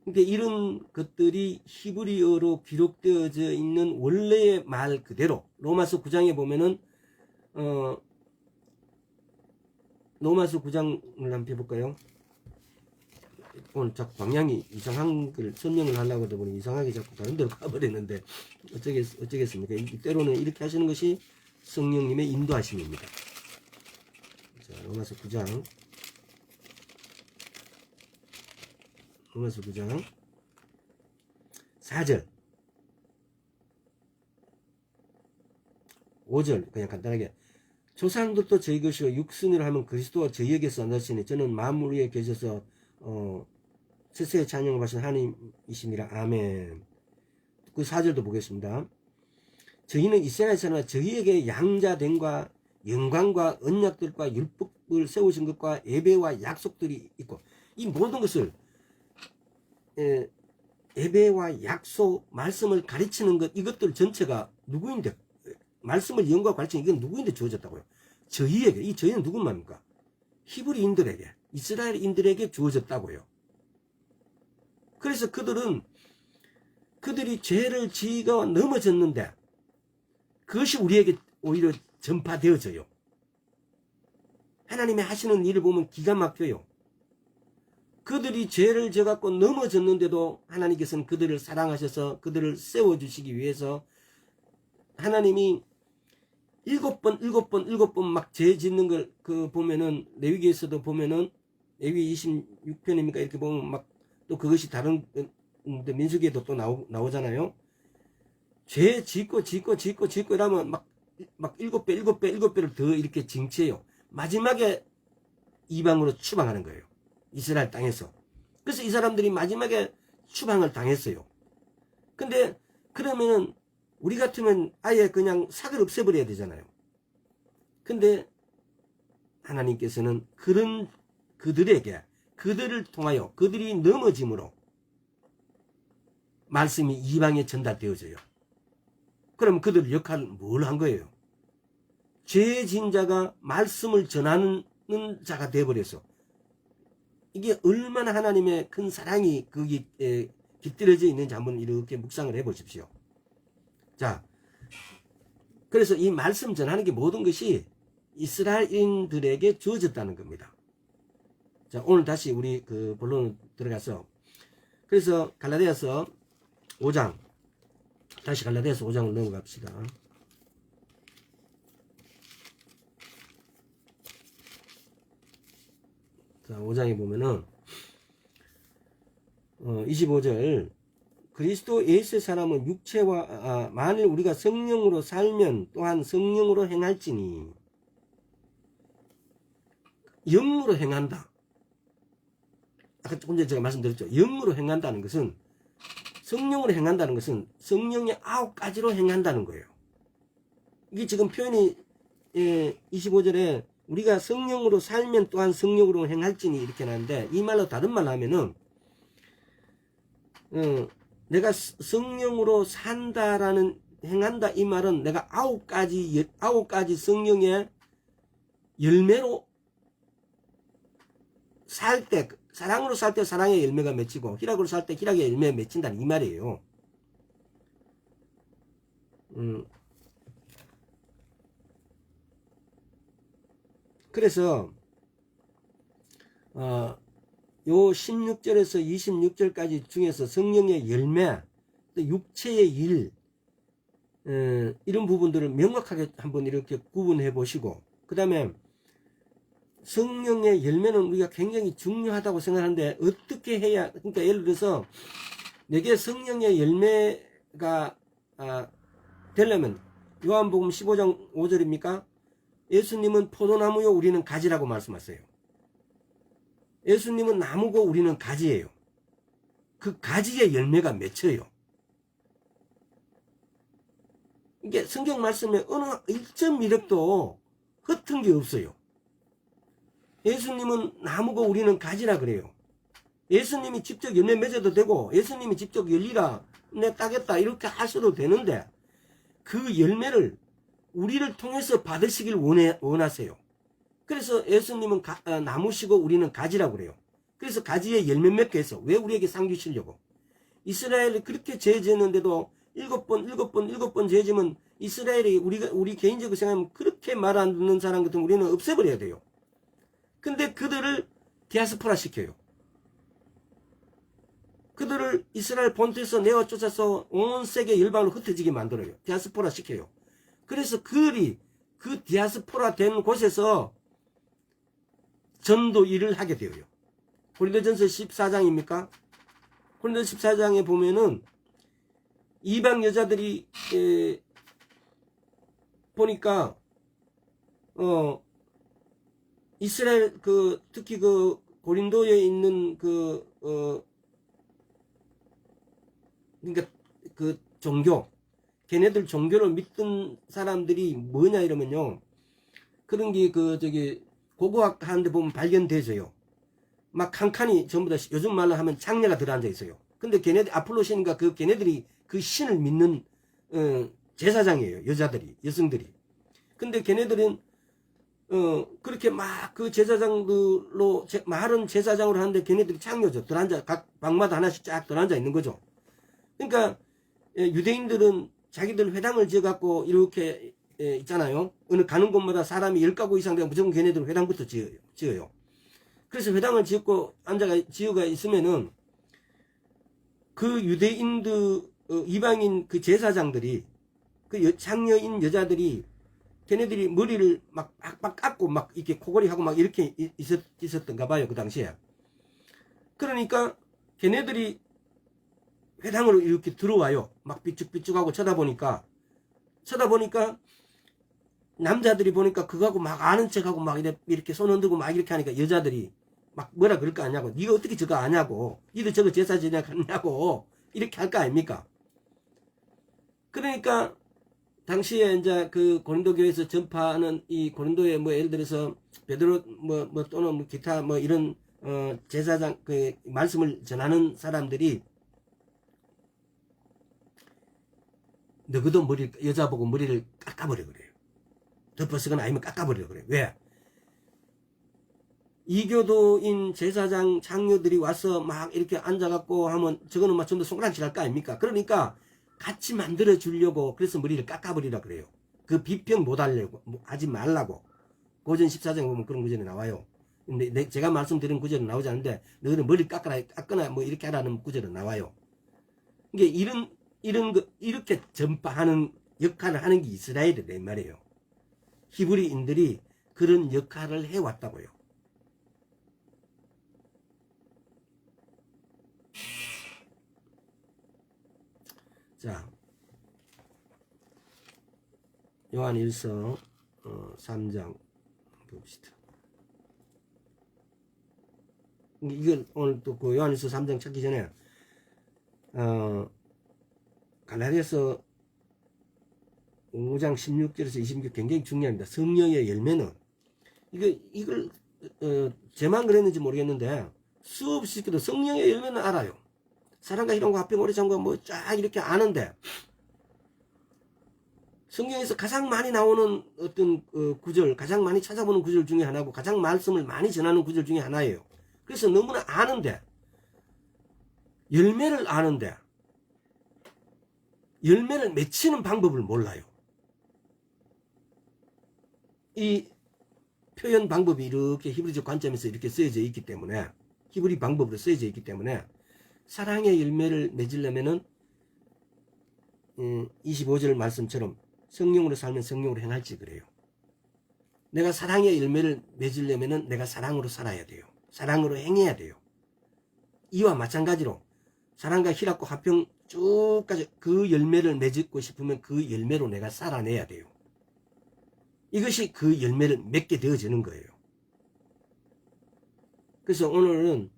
그러니까 이런 것들이 히브리어로 기록되어져 있는 원래의 말 그대로, 로마서 9장에 보면은 로마서 9장을 한번 해볼까요? 오늘 자꾸 방향이 이상한 걸 설명을 하려고 하다 보니 이상하게 자꾸 다른 데로 가버리는데 어쩌겠습니까? 때로는 이렇게 하시는 것이 성령님의 인도하심입니다. 자, 로마서 9장 4절 5절 그냥 간단하게, 조상들도 저희 것이요 육순이라 하면 그리스도와 저희에게서 나시니 저는 만물 위에 계셔서 세세의 찬양을 받으신 하나님이시니라. 아멘. 그 4절도 보겠습니다. 저희는 이스라엘 사람과 저희에게 양자됨과 영광과 언약들과 율법을 세우신 것과 예배와 약속들이 있고, 이 모든 것을 예배와 약속, 말씀을 가르치는 것, 이것들 전체가 누구인데, 말씀을 연구하고 가르치는 이건 누구인데 주어졌다고요? 저희에게. 이 저희는 누군 말입니까? 히브리인들에게, 이스라엘인들에게 주어졌다고요. 그래서 그들이 죄를 지어 넘어졌는데 그것이 우리에게 오히려 전파되어져요. 하나님이 하시는 일을 보면 기가 막혀요. 그들이 죄를 져갖고 넘어졌는데도 하나님께서는 그들을 사랑하셔서 그들을 세워주시기 위해서 하나님이 7번 막 죄 짓는 걸 보면은, 레위기에서도 보면은, 레위기 26편입니까? 이렇게 보면 막 또 그것이 다른 민수기에도 또 나오잖아요. 죄 짓고 이러면 막 막 7배를 더 이렇게 징치해요. 마지막에 이방으로 추방하는 거예요. 이스라엘 땅에서. 그래서 이 사람들이 마지막에 추방을 당했어요. 근데 그러면은 우리 같으면 아예 그냥 삭을 없애버려야 되잖아요. 근데 하나님께서는 그런 그들을 통하여 그들이 넘어짐으로 말씀이 이방에 전달되어져요. 그럼 그들 역할을 뭘 한 거예요? 죄진 자가 말씀을 전하는 자가 되어버려서 이게 얼마나 하나님의 큰 사랑이 거기 깃들여져 있는지 한번 이렇게 묵상을 해보십시오. 자, 그래서 이 말씀 전하는 게 모든 것이 이스라엘인들에게 주어졌다는 겁니다. 자, 오늘 다시 우리 그 본론으로 들어가서, 그래서 갈라디아서 5장, 다시 갈라디아서 5장을 넘어갑시다. 자, 5장에 보면은 25절, 그리스도 예수의 사람은 육체와 만일 우리가 성령으로 살면 또한 성령으로 행할지니, 영으로 행한다. 아까 조금 전에 제가 말씀드렸죠. 영으로 행한다는 것은, 성령으로 행한다는 것은 성령의 9가지로 행한다는 거예요. 이게 지금 표현이 25절에 우리가 성령으로 살면 또한 성령으로 행할지니 이렇게 나는데, 이 말로 다른 말로 하면은 내가 성령으로 산다라는, 행한다 이 말은 내가 9가지 성령의 열매로 살 때, 사랑으로 살 때 사랑의 열매가 맺히고 희락으로 살 때 희락의 열매가 맺힌다는 이 말이에요. 그래서 요 16절에서 26절까지 중에서 성령의 열매, 또 육체의 일, 이런 부분들을 명확하게 한번 이렇게 구분해 보시고, 그 다음에 성령의 열매는 우리가 굉장히 중요하다고 생각하는데 어떻게 해야, 그러니까 예를 들어서 내게 성령의 열매가 되려면, 요한복음 15장 5절입니까? 예수님은 포도나무요 우리는 가지라고 말씀하세요. 예수님은 나무고 우리는 가지예요. 그 가지의 열매가 맺혀요. 이게 성경 말씀에 어느 1.1획도 흩은 게 없어요. 예수님은 나무고 우리는 가지라 그래요. 예수님이 직접 열매 맺어도 되고, 예수님이 직접 열리라 내 따겠다 이렇게 하셔도 되는데, 그 열매를 우리를 통해서 받으시길 원하세요. 그래서 예수님은 나무시고 우리는 가지라고 그래요. 그래서 가지에 열매 맺게 해서, 왜 우리에게 상 주시려고? 이스라엘이 그렇게 죄 지었는데도 7번 죄 지면 이스라엘이 우리 개인적으로 생각하면 그렇게 말 안 듣는 사람 같은 우리는 없애버려야 돼요. 근데 그들을 디아스포라 시켜요. 그들을 이스라엘 본토에서 내어 쫓아서 온 세계 열방으로 흩어지게 만들어요. 디아스포라 시켜요. 그래서 그들이 그 디아스포라 된 곳에서 전도 일을 하게 되어요. 고린도전서 14장입니까? 고린도전서 14장에 보면은 이방 여자들이 보니까 이스라엘 특히 그 고린도에 있는 그러니까 그 종교, 걔네들 종교를 믿던 사람들이 뭐냐 이러면요, 그런 게 고고학 하는데 보면 발견되져요. 막 칸칸이 전부 다 요즘 말로 하면 장녀가 들어앉아 있어요. 근데 걔네들 아폴로신과 걔네들이 그 신을 믿는 제사장이에요. 여성들이. 근데 걔네들은 그렇게 막 그 제사장들로 말은 제사장으로 하는데 걔네들이 장녀죠. 들어앉아, 각 방마다 하나씩 쫙 들어앉아 있는 거죠. 그러니까 유대인들은 자기들 회당을 지어갖고 이렇게 있잖아요. 어느 가는 곳마다 사람이 10가구 이상 되면 무조건 걔네들 회당부터 지어요. 그래서 회당을 지어가 있으면은 그 유대인들, 이방인 그 제사장들이, 그 장녀인 여자들이 걔네들이 머리를 막 깎고 막 이렇게 코골이하고 막 이렇게 있었던가 봐요, 그 당시에. 그러니까 걔네들이 회당으로 이렇게 들어와요. 막 삐쭉삐쭉하고 쳐다보니까 남자들이 보니까 그거하고 막 아는 척하고 막 이렇게 손 흔들고 막 이렇게 하니까 여자들이 막 뭐라 그럴 거 아냐고. 네가 어떻게 저거 아냐고. 니들 저거 제사 지내냐고. 이렇게 할 거 아닙니까? 그러니까 당시에 이제 그 고린도 교회에서 전파하는 이 고린도에 뭐 예를 들어서 베드로 뭐 또는 뭐 기타 뭐 이런 제사장 그 말씀을 전하는 사람들이 너그도 머리 여자 보고 머리를 깎아버려 그래요. 덮어쓰거나 아니면 깎아버려 그래요. 왜? 이교도인 제사장 장녀들이 와서 막 이렇게 앉아갖고 하면 저거는 막 전부 손가락질 할 거 아닙니까? 그러니까 같이 만들어 주려고 그래서 머리를 깎아버리라 그래요. 그 비평 못 하려고 하지 말라고. 고전 14장에 보면 그런 구절이 나와요. 근데 제가 말씀드린 구절은 나오지 않는데 너희는 머리 깎거나 뭐 이렇게 하라는 구절은 나와요. 이게 이렇게 전파하는 역할을 하는 게 이스라엘이다 이 말이에요. 히브리인들이 그런 역할을 해왔다고요. 자, 요한일서 3장 봅시다. 이걸 오늘 또 그 요한일서 3장 찾기 전에 갈라디아서 5장 16절에서 26절 굉장히 중요합니다. 성령의 열매는 이걸 제만 그랬는지 모르겠는데 수없이 시켜도 성령의 열매는 알아요. 사랑과 희롱과 화평 오래 참고 뭐 쫙 이렇게 아는데 성경에서 가장 많이 나오는 어떤 구절, 가장 많이 찾아보는 구절 중에 하나고 가장 말씀을 많이 전하는 구절 중에 하나예요. 그래서 너무나 아는데 열매를 아는데 열매를 맺히는 방법을 몰라요. 이 표현 방법이 이렇게 히브리적 관점에서 이렇게 쓰여져 있기 때문에 히브리 방법으로 쓰여져 있기 때문에 사랑의 열매를 맺으려면은 25절 말씀처럼 성령으로 살면 성령으로 행할지 그래요. 내가 사랑의 열매를 맺으려면은 내가 사랑으로 살아야 돼요. 사랑으로 행해야 돼요. 이와 마찬가지로 사랑과 희락과 화평 쭉까지 그 열매를 맺고 싶으면 그 열매로 내가 살아내야 돼요. 이것이 그 열매를 맺게 되어지는 거예요. 그래서 오늘은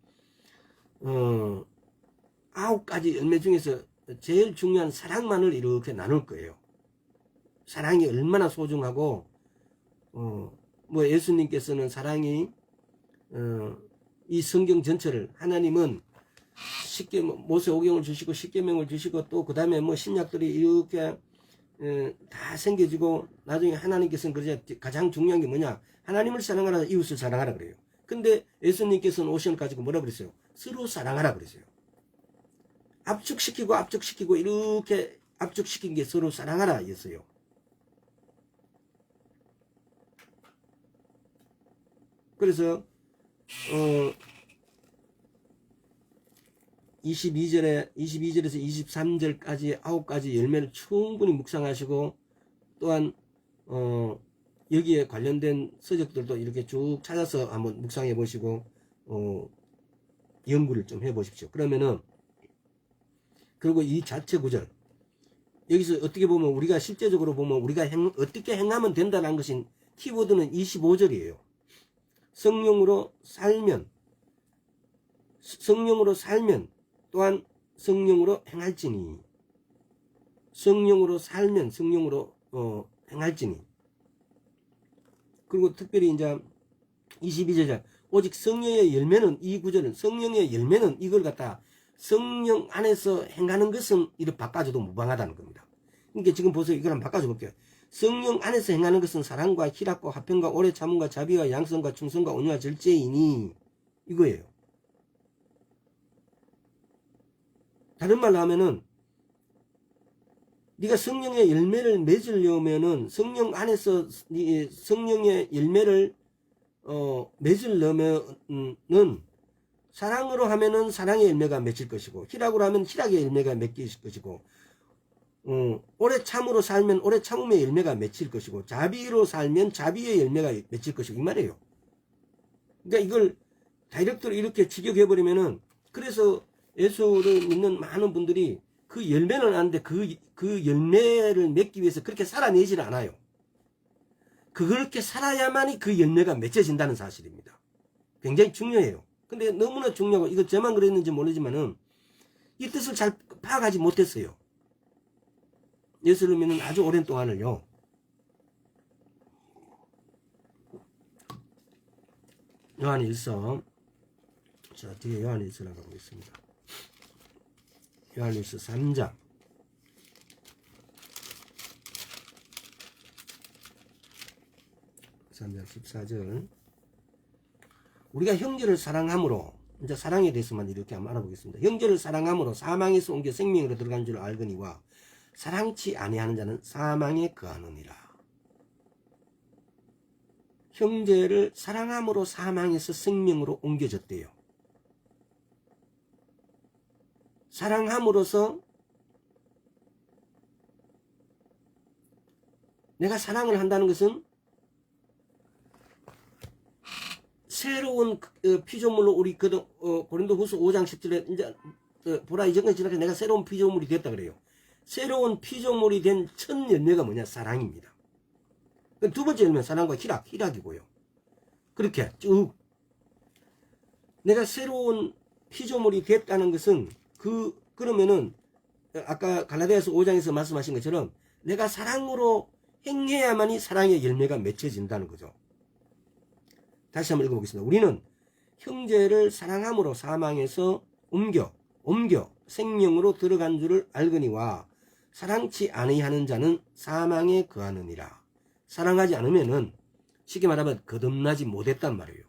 9가지 열매 중에서 제일 중요한 사랑만을 이렇게 나눌 거예요. 사랑이 얼마나 소중하고 뭐 예수님께서는 사랑이 이 성경 전체를 하나님은 쉽게 모세오경을 주시고 십계명을 주시고 또 그 다음에 뭐 신약들이 이렇게 다 생겨지고 나중에 하나님께서는 그러자 가장 중요한 게 뭐냐 하나님을 사랑하라 이웃을 사랑하라 그래요. 근데 예수님께서는 오시는 가지고 뭐라 그랬어요? 서로 사랑하라 그랬어요. 압축시키고 이렇게 압축시킨 게 서로 사랑하라 였어요. 그래서 22절에서 23절까지 9가지 열매를 충분히 묵상하시고 또한 여기에 관련된 서적들도 이렇게 쭉 찾아서 한번 묵상해 보시고 연구를 좀 해 보십시오. 그러면은 그리고 이 자체 구절 여기서 어떻게 보면 우리가 실제적으로 보면 우리가 어떻게 행하면 된다는 것인 키워드는 25절이에요. 성령으로 살면 또한 성령으로 행할지니 성령으로 살면 성령으로 행할지니 그리고 특별히 이제 22절 오직 성령의 열매는 이 구절은 성령의 열매는 이걸 갖다 성령 안에서 행하는 것은 이렇게 바꿔줘도 무방하다는 겁니다. 그러니까 지금 보세요. 이걸 한번 바꿔줘 볼게요. 성령 안에서 행하는 것은 사랑과 희락과 화평과 오래 참음과 자비와 양성과 충성과 온유와 절제이니 이거예요. 다른 말로 하면은 네가 성령의 열매를 맺으려면은 성령 안에서 성령의 열매를 맺으려면은 사랑으로 하면은 사랑의 열매가 맺힐 것이고 희락으로 하면 희락의 열매가 맺힐 것이고 오래 참으로 살면 오래 참음의 열매가 맺힐 것이고 자비로 살면 자비의 열매가 맺힐 것이고 이 말이에요. 그러니까 이걸 다이렉트로 이렇게 직역해버리면은 그래서 예수를 믿는 많은 분들이 그 열매는 아는데 그 열매를 맺기 위해서 그렇게 살아내질 않아요. 그렇게 살아야만이 그 열매가 맺혀진다는 사실입니다. 굉장히 중요해요. 근데 너무나 중요하고, 이거 저만 그랬는지 모르지만은 이 뜻을 잘 파악하지 못했어요. 예수를 믿는 아주 오랜 동안을요. 요한일서, 자, 뒤에 요한일서라고 하고 있습니다. 요한일서 3장 14절. 우리가 형제를 사랑함으로, 이제 사랑에 대해서만 이렇게 한번 알아보겠습니다. 형제를 사랑함으로 사망에서 옮겨 생명으로 들어간 줄 알거니와 사랑치 아니하는 자는 사망에 거하느니라. 형제를 사랑함으로 사망에서 생명으로 옮겨졌대요. 사랑함으로써 내가 사랑을 한다는 것은 새로운 피조물로 우리 고린도후서 5장 10절에 이제 보라 이전까지 지나서 내가 새로운 피조물이 됐다 그래요. 새로운 피조물이 된 첫 열매가 뭐냐? 사랑입니다. 두 번째 열매는 사랑과 희락이고요. 그렇게 쭉 내가 새로운 피조물이 됐다는 것은 그러면은 아까 갈라디아서 5장에서 말씀하신 것처럼 내가 사랑으로 행해야만이 사랑의 열매가 맺혀진다는 거죠. 다시 한번 읽어보겠습니다. 우리는 형제를 사랑함으로 사망에서 옮겨 생명으로 들어간 줄을 알거니와 사랑치 아니하는 자는 사망에 거하느니라. 사랑하지 않으면은 쉽게 말하면 거듭나지 못했단 말이에요.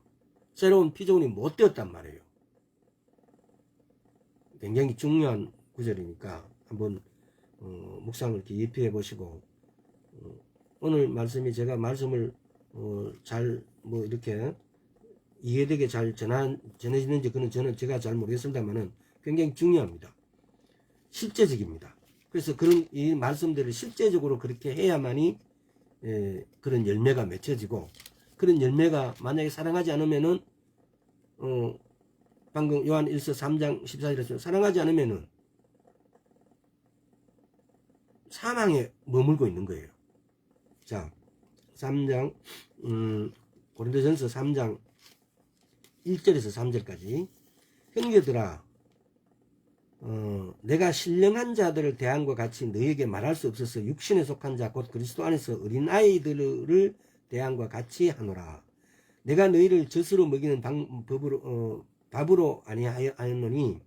새로운 피조물이 못 되었단 말이에요. 굉장히 중요한 구절이니까 한번 묵상을 깊이 해보시고 오늘 말씀이 제가 말씀을 잘 이렇게 이해되게 잘 전해지는지 그는 저는 제가 잘 모르겠습니다만은 굉장히 중요합니다. 실제적입니다. 그래서 그런 이 말씀들을 실제적으로 그렇게 해야만이 그런 열매가 맺혀지고 그런 열매가 만약에 사랑하지 않으면은 방금 요한 1서 3장 14절에서 사랑하지 않으면은 사망에 머물고 있는 거예요. 자, 3장 고린도전서 3장 1절에서 3절까지 형제들아 내가 신령한 자들을 대함과 같이 너희에게 말할 수 없어서 육신에 속한 자 곧 그리스도 안에서 어린아이들을 대함과 같이 하노라. 내가 너희를 젖으로 먹이는 밥으로 아니하였노니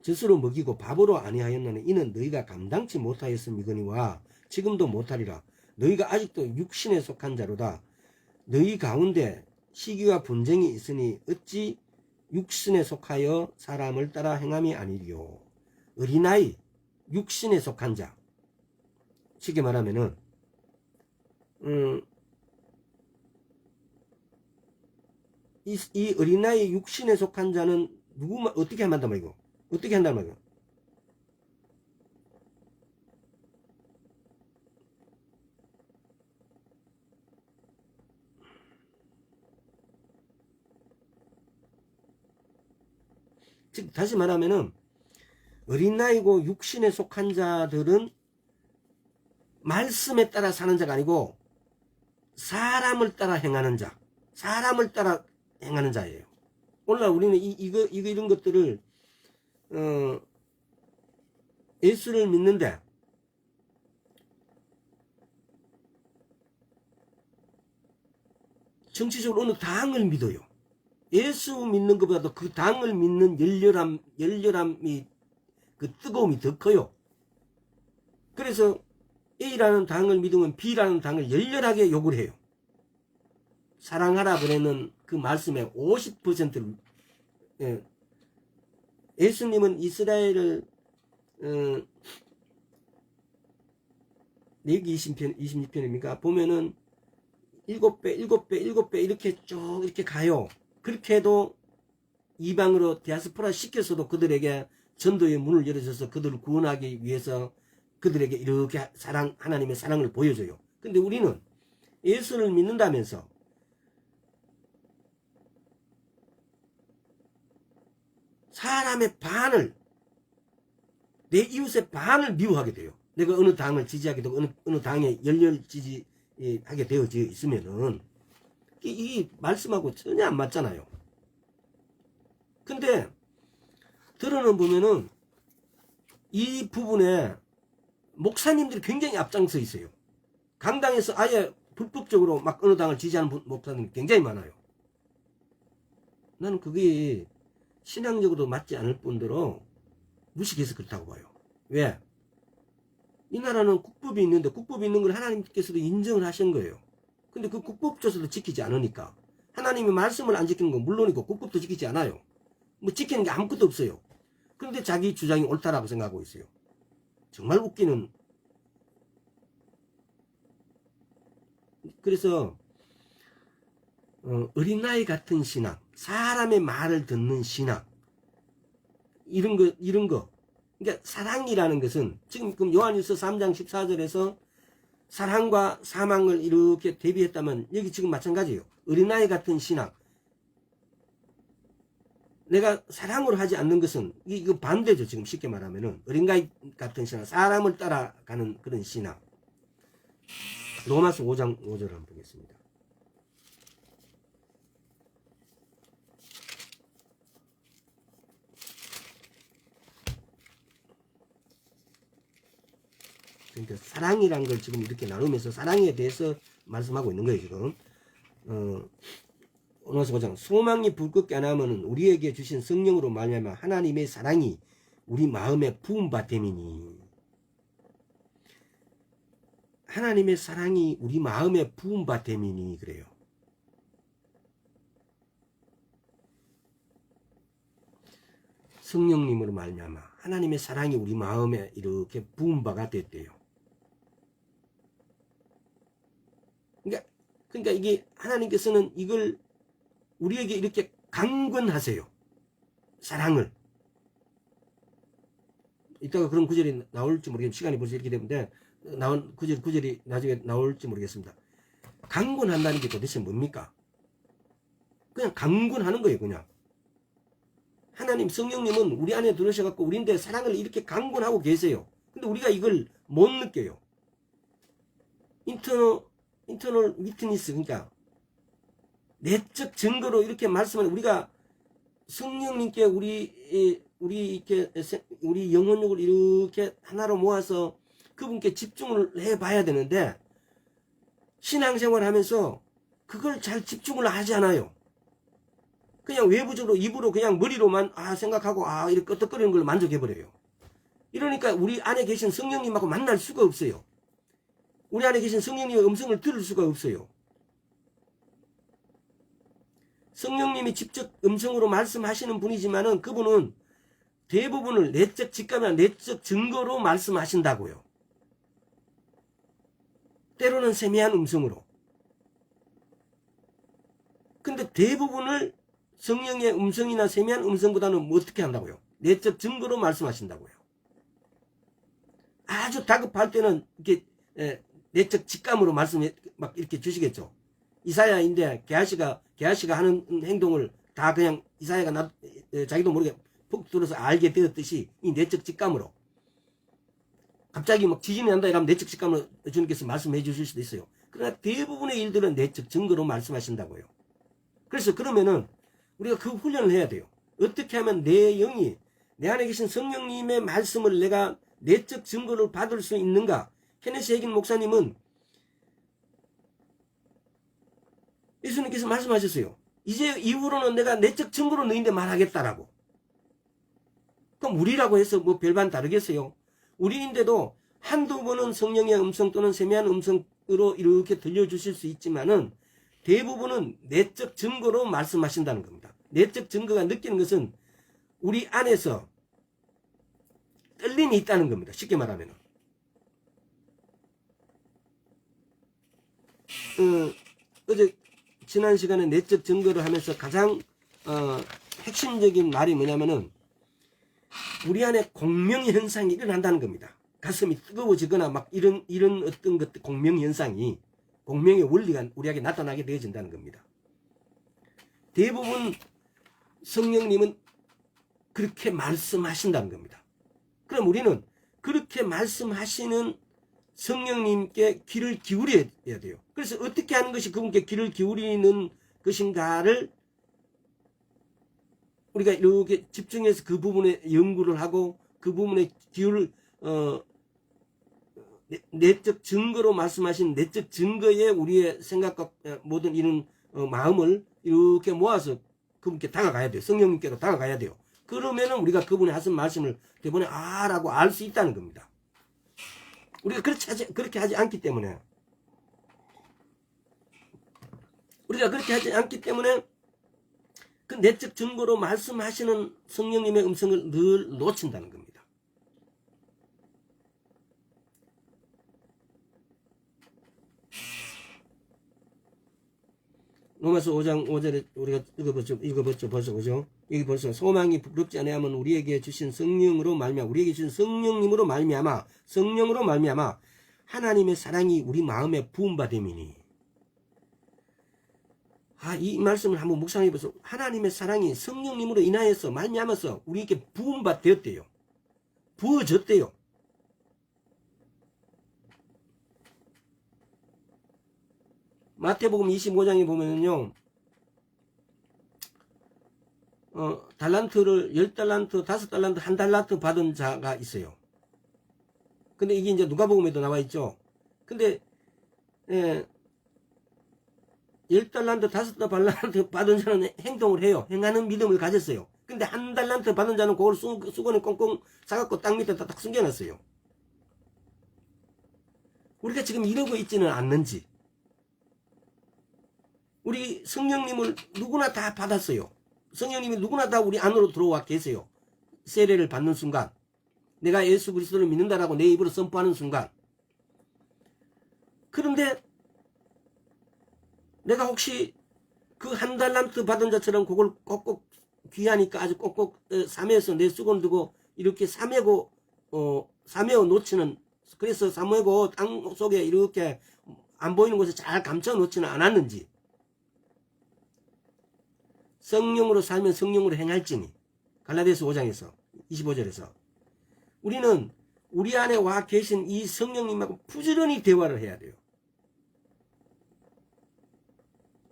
젖으로 먹이고 밥으로 아니하였노니 이는 너희가 감당치 못하였음이거니와 지금도 못하리라. 너희가 아직도 육신에 속한 자로다. 너희 가운데 시기와 분쟁이 있으니 어찌 육신에 속하여 사람을 따라 행함이 아니리요. 어린아이, 육신에 속한 자. 쉽게 말하면은 이 어린아이 육신에 속한 자는 어떻게 한단 말이고? 어떻게 한단 말이고? 즉 다시 말하면은 어린아이고 육신에 속한 자들은 말씀에 따라 사는 자가 아니고 사람을 따라 행하는 자, 사람을 따라 행하는 자예요. 오늘날 우리는 이런 것들을 예수를 믿는데 정치적으로 어느 당을 믿어요. 예수 믿는 것보다도 그 당을 믿는 열렬함이 그 뜨거움이 더 커요. 그래서 A라는 당을 믿으면 B라는 당을 열렬하게 욕을 해요. 사랑하라 그러는 그 말씀의 50%를 예수님은 이스라엘을 레위기 26편입니까? 보면은 7배 이렇게 쭉 이렇게 가요. 그렇게 해도 이방으로 디아스포라 시켜서도 그들에게 전도의 문을 열어줘서 그들을 구원하기 위해서 그들에게 이렇게 하나님의 사랑을 보여줘요. 근데 우리는 예수를 믿는다면서 사람의 반을, 내 이웃의 반을 미워하게 돼요. 내가 어느 당을 지지하게 되고 어느 당에 열렬 지지 하게 되어져 있으면은 이 말씀하고 전혀 안 맞잖아요. 근데 들어는 보면은 이 부분에 목사님들이 굉장히 앞장서 있어요. 강당에서 아예 불법적으로 막 어느 당을 지지하는 목사님이 굉장히 많아요. 나는 그게 신앙적으로 맞지 않을 뿐더러 무식해서 그렇다고 봐요. 왜? 이 나라는 국법이 있는데 국법이 있는 걸 하나님께서도 인정을 하신 거예요. 근데 그 국법조차도 지키지 않으니까 하나님의 말씀을 안 지키는 건 물론이고 국법도 지키지 않아요. 뭐 지키는 게 아무것도 없어요. 그런데 자기 주장이 옳다라고 생각하고 있어요. 정말 웃기는. 그래서 어린아이 같은 신앙, 사람의 말을 듣는 신앙, 이런 거. 그러니까 사랑이라는 것은 지금 요한일서 3장 14절에서 사랑과 사망을 이렇게 대비했다면 여기 지금 마찬가지예요. 어린아이 같은 신앙. 내가 사랑으로 하지 않는 것은 이거 반대죠. 지금 쉽게 말하면은 어린아이 같은 신앙, 사람을 따라가는 그런 신앙. 로마서 5장 5절 한번 보겠습니다. 그러니까 사랑이란 걸 지금 이렇게 나누면서 사랑에 대해서 말씀하고 있는 거예요. 지금 로마서 5장 소망이 불끄게 안 하면은 우리에게 주신 성령으로 말미암아 하나님의 사랑이 우리 마음에 부음바 됨이니. 하나님의 사랑이 우리 마음에 부음바 됨이니 그래요. 성령님으로 말미암아 하나님의 사랑이 우리 마음에 이렇게 부음바가 됐대요. 그러니까 이게 하나님께서는 이걸 우리에게 이렇게 강권하세요. 사랑을. 이따가 그런 구절이 나올지 모르겠는데 시간이 벌써 이렇게 되는데 나온 구절이 나중에 나올지 모르겠습니다. 강권한다는 게 도대체 뭡니까? 그냥 강권하는 거예요. 그냥. 하나님 성령님은 우리 안에 들어오셔갖고 우리인데 사랑을 이렇게 강권하고 계세요. 근데 우리가 이걸 못 느껴요. 인터널 위트니스, 그러니까 내적 증거로 이렇게 말씀하는, 우리가 성령님께 우리 영혼력을 이렇게 하나로 모아서 그분께 집중을 해봐야 되는데 신앙생활 하면서 그걸 잘 집중을 하지 않아요. 그냥 외부적으로 입으로 그냥 머리로만 생각하고 이렇게 끄떡거리는 걸 만족해버려요. 이러니까 우리 안에 계신 성령님하고 만날 수가 없어요. 우리 안에 계신 성령님의 음성을 들을 수가 없어요. 성령님이 직접 음성으로 말씀하시는 분이지만은 그분은 대부분을 내적 직감이나 내적 증거로 말씀하신다고요. 때로는 세미한 음성으로. 근데 대부분을 성령의 음성이나 세미한 음성보다는 어떻게 한다고요? 내적 증거로 말씀하신다고요. 아주 다급할 때는 이렇게 내적 직감으로 말씀을 막 이렇게 주시겠죠. 이사야인데 게하시가 하는 행동을 다 그냥 이사야가 자기도 모르게 푹 들어서 알게 되었듯이 이 내적 직감으로 갑자기 막 지진이 난다 이러면 내적 직감으로 주님께서 말씀해 주실 수도 있어요. 그러나 대부분의 일들은 내적 증거로 말씀하신다고요. 그래서 그러면은 우리가 그 훈련을 해야 돼요. 어떻게 하면 내 영이 내 안에 계신 성령님의 말씀을 내가 내적 증거를 받을 수 있는가? 케네시 해긴 목사님은 예수님께서 말씀하셨어요. 이제 이후로는 내가 내적 증거로 너희한테 말하겠다라고. 그럼 우리라고 해서 뭐 별반 다르겠어요? 우리인데도 한두 번은 성령의 음성 또는 세미한 음성으로 이렇게 들려주실 수 있지만은 대부분은 내적 증거로 말씀하신다는 겁니다. 내적 증거가 느끼는 것은 우리 안에서 떨림이 있다는 겁니다. 쉽게 말하면. 어제 지난 시간에 내적 증거를 하면서 가장 핵심적인 말이 뭐냐면은 우리 안에 공명현상이 일어난다는 겁니다. 가슴이 뜨거워지거나 막 이런 어떤 것들 공명현상이 공명의 원리가 우리에게 나타나게 되어진다는 겁니다. 대부분 성령님은 그렇게 말씀하신다는 겁니다. 그럼 우리는 그렇게 말씀하시는 성령님께 귀를 기울여야 돼요. 그래서 어떻게 하는 것이 그분께 귀를 기울이는 것인가를 우리가 이렇게 집중해서 그 부분에 연구를 하고 그 부분에 기울을 내적 증거로 말씀하신 내적 증거에 우리의 생각과 모든 이런 마음을 이렇게 모아서 그분께 다가가야 돼요. 성령님께로 다가가야 돼요. 그러면은 우리가 그분의 하신 말씀을 대본에 라고 알 수 있다는 겁니다. 우리가 그렇게 하지 않기 때문에 그 내적 증거로 말씀하시는 성령님의 음성을 늘 놓친다는 겁니다. 로마서 5장 5절에 우리가 읽어봤죠. 벌써 그죠? 여기 벌써 소망이 부끄럽지 아니하면 우리에게 주신 성령으로 말미암아 우리에게 주신 성령님으로 말미암아 성령으로 말미암아 하나님의 사랑이 우리 마음에 부음받음이니. 이 말씀을 한번 묵상해 보세요. 하나님의 사랑이 성령님으로 인하여서 말미암아서 우리에게 부음받되었대요. 부어졌대요. 마태복음 25장에 보면은요, 달란트를 10달란트, 5달란트, 1달란트 받은 자가 있어요. 근데 이게 이제 누가복음에도 나와 있죠. 근데 10달란트, 5달란트 받은 자는 행동을 해요. 행하는 믿음을 가졌어요. 근데 1달란트 받은 자는 그걸 수건에 꽁꽁 싸갖고 땅 밑에 딱 숨겨놨어요. 우리가 지금 이러고 있지는 않는지. 우리 성령님을 누구나 다 받았어요. 성령님이 누구나 다 우리 안으로 들어와 계세요. 세례를 받는 순간, 내가 예수 그리스도를 믿는다라고 내 입으로 선포하는 순간. 그런데 내가 혹시 그 1달란트 받은 자처럼 그걸 꼭꼭 귀하니까 아주 꼭꼭 사매어서 내 수건 두고 이렇게 사매어 놓지는, 그래서 사매고 땅 속에 이렇게 안 보이는 곳에 잘 감춰 놓지는 않았는지. 성령으로 살면 성령으로 행할지니. 갈라디아서 5장에서 25절에서 우리는 우리 안에 와 계신 이 성령님하고 부지런히 대화를 해야 돼요.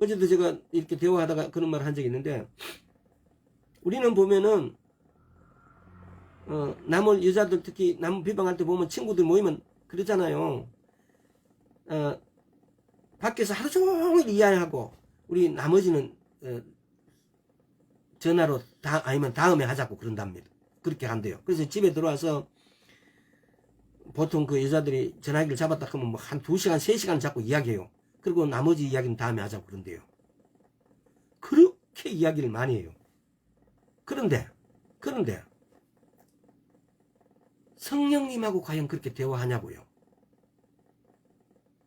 어제도 제가 이렇게 대화하다가 그런 말을 한 적이 있는데, 우리는 보면은 남을 여자들 특히 남 비방할 때 보면 친구들 모이면 그러잖아요. 밖에서 하루 종일 이야기하고 우리 나머지는 전화로 아니면 다음에 하자고 그런답니다. 그렇게 한대요. 그래서 집에 들어와서 보통 그 여자들이 전화기를 잡았다 하면 뭐 한 2시간, 3시간 잡고 이야기해요. 그리고 나머지 이야기는 다음에 하자고 그런대요. 그렇게 이야기를 많이 해요. 그런데 성령님하고 과연 그렇게 대화하냐고요.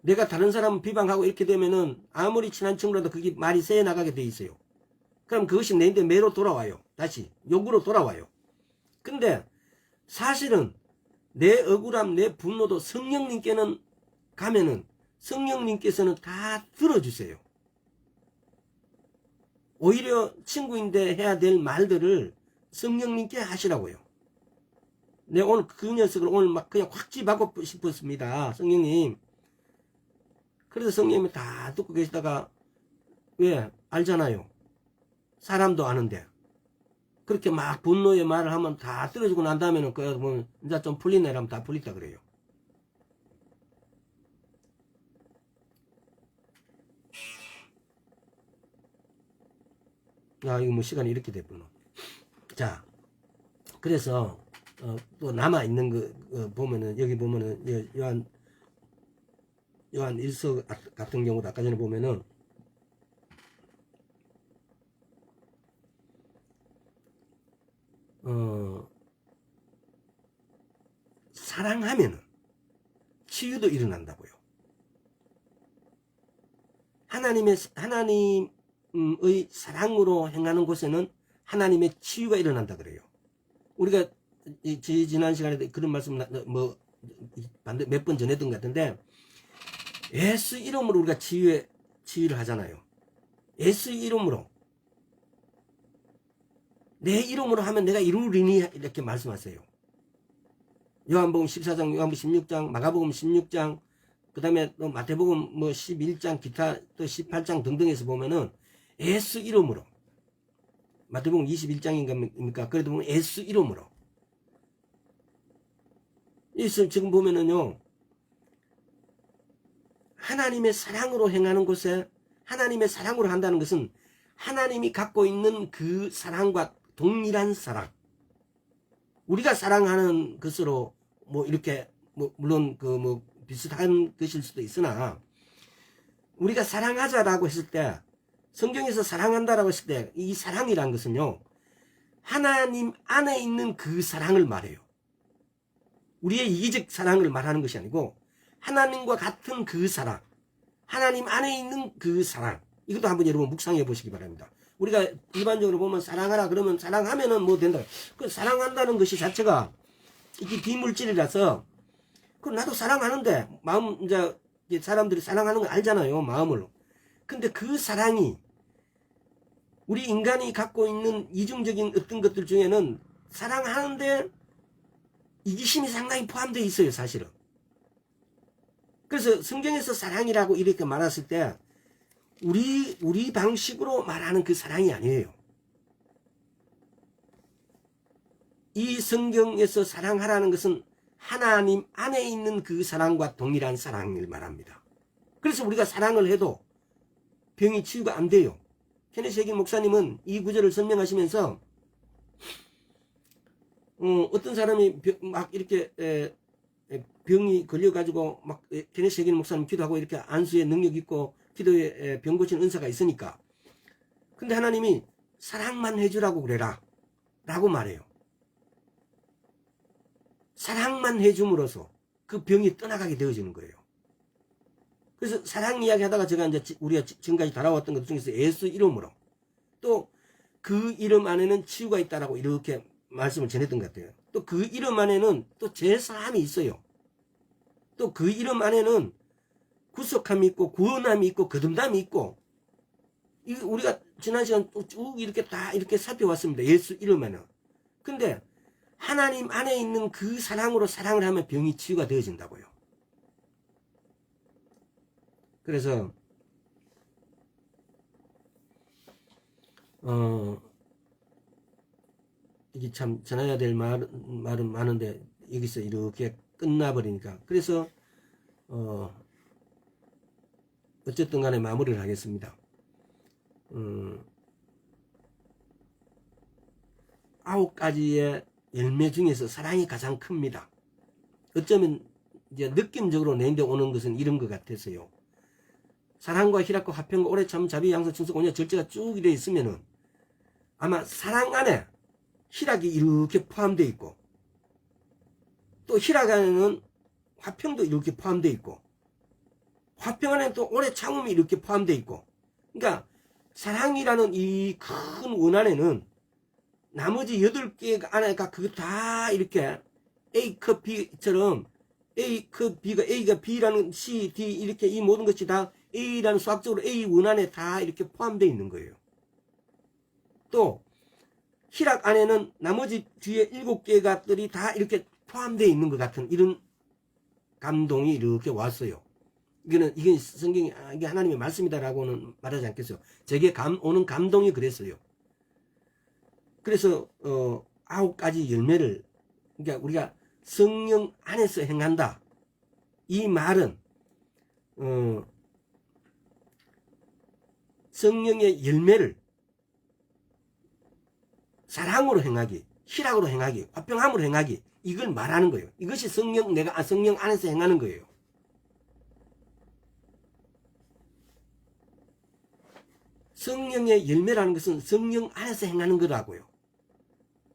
내가 다른 사람 비방하고 이렇게 되면은 아무리 친한 친구라도 그게 말이 새어 나가게 돼 있어요. 그럼 그것이 내인데 매로 돌아와요. 다시 욕으로 돌아와요. 근데 사실은 내 억울함, 내 분노도 성령님께는 가면은 성령님께서는 다 들어주세요. 오히려 친구인데 해야 될 말들을 성령님께 하시라고요. 내가 오늘 그 녀석을 오늘 막 그냥 확 집하고 싶었습니다. 성령님. 그래서 성령님이 다 듣고 계시다가, 왜? 알잖아요. 사람도 아는데. 그렇게 막 분노의 말을 하면 다 떨어지고 난 다음에는 뭐 이제 좀 풀리네 이러면 다 풀리다 그래요. 이거 뭐 시간이 이렇게 됐구나. 자, 그래서 또 남아 있는 거 보면은 여기 보면은 요한 1서 같은 경우도 아까 전에 보면은 사랑하면은 치유도 일어난다고요. 하나님의 사랑으로 행하는 곳에는 하나님의 치유가 일어난다 그래요. 우리가 지난 시간에 그런 말씀 몇 번 전했던 것 같은데, 예수 이름으로 우리가 치유를 하잖아요. 예수 이름으로. 내 이름으로 하면 내가 이루리니 이렇게 말씀하세요. 요한복음 14장, 요한복음 16장, 마가복음 16장, 그 다음에 또 마태복음 뭐 11장, 기타 또 18장 등등에서 보면은 예수 이름으로, 마태복음 21장인가 그래도 보면 예수 이름으로. 지금 보면은요, 하나님의 사랑으로 행하는 곳에, 하나님의 사랑으로 한다는 것은 하나님이 갖고 있는 그 사랑과 동일한 사랑. 우리가 사랑하는 것으로 뭐 이렇게 뭐 물론 그 뭐 비슷한 것일 수도 있으나, 우리가 사랑하자라고 했을 때, 성경에서 사랑한다라고 했을 때 이 사랑이란 것은요, 하나님 안에 있는 그 사랑을 말해요. 우리의 이기적 사랑을 말하는 것이 아니고 하나님과 같은 그 사랑, 하나님 안에 있는 그 사랑. 이것도 한번 여러분 묵상해 보시기 바랍니다. 우리가 일반적으로 보면 사랑하라 그러면 사랑하면은 뭐 된다. 그 사랑한다는 것이 자체가 이게 비물질이라서, 그 나도 사랑하는데 마음, 이제 사람들이 사랑하는 거 알잖아요, 마음으로. 근데 그 사랑이 우리 인간이 갖고 있는 이중적인 어떤 것들 중에는 사랑하는데 이기심이 상당히 포함되어 있어요, 사실은. 그래서 성경에서 사랑이라고 이렇게 말했을 때 우리 방식으로 말하는 그 사랑이 아니에요. 이 성경에서 사랑하라는 것은 하나님 안에 있는 그 사랑과 동일한 사랑을 말합니다. 그래서 우리가 사랑을 해도 병이 치유가 안 돼요. 케네시 해긴 목사님은 이 구절을 설명하시면서 어떤 사람이 막 이렇게 병이 걸려가지고 막 케네시 해긴 목사님 기도하고 이렇게 안수의 능력 있고 기도에 병 고치는 은사가 있으니까, 근데 하나님이 사랑만 해주라고 그래라 라고 말해요. 사랑만 해줌으로써 그 병이 떠나가게 되어지는 거예요. 그래서 사랑 이야기 하다가 제가 이제 우리가 지금까지 달아왔던 것 중에서 예수 이름으로, 또 그 이름 안에는 치유가 있다라고 이렇게 말씀을 전했던 것 같아요. 또 그 이름 안에는 또 제사함이 있어요. 또 그 이름 안에는 구속함이 있고 구원함이 있고 거듭남이 있고, 우리가 지난 시간 쭉 이렇게 다 이렇게 살펴왔습니다. 예수 이름에는. 근데 하나님 안에 있는 그 사랑으로 사랑을 하면 병이 치유가 되어진다고요. 그래서 이게 참 전해야 될 말은 많은데 여기서 이렇게 끝나버리니까, 그래서 어쨌든 간에 마무리를 하겠습니다. 9가지의 열매 중에서 사랑이 가장 큽니다. 어쩌면 이제 느낌적으로 내인데 오는 것은 이런 것 같아서요. 사랑과 희락과 화평과 오래 참 자비 양선 충성 온유와 절제가 쭉 되어 있으면은 아마 사랑 안에 희락이 이렇게 포함되어 있고, 또 희락 안에는 화평도 이렇게 포함되어 있고, 화평 안에는 또 오래 참음이 이렇게 포함되어 있고, 그러니까 사랑이라는 이 큰 원 안에는 나머지 8개 안에가 그거 다 이렇게 A 컵 B처럼 A 컵 B가 A가 B라는 C, D 이렇게 이 모든 것이 다 A라는 수학적으로 A 원 안에 다 이렇게 포함되어 있는 거예요. 또 희락 안에는 나머지 뒤에 7개가들이 다 이렇게 포함되어 있는 것 같은 이런 감동이 이렇게 왔어요. 이건 성경이, 이게 하나님의 말씀이다라고는 말하지 않겠어요. 제게 오는 감동이 그랬어요. 그래서 9가지 열매를, 그러니까 우리가 성령 안에서 행한다, 이 말은 성령의 열매를 사랑으로 행하기, 희락으로 행하기, 화평함으로 행하기, 이걸 말하는 거예요. 이것이 성령 안에서 행하는 거예요. 성령의 열매라는 것은 성령 안에서 행하는 거라고요.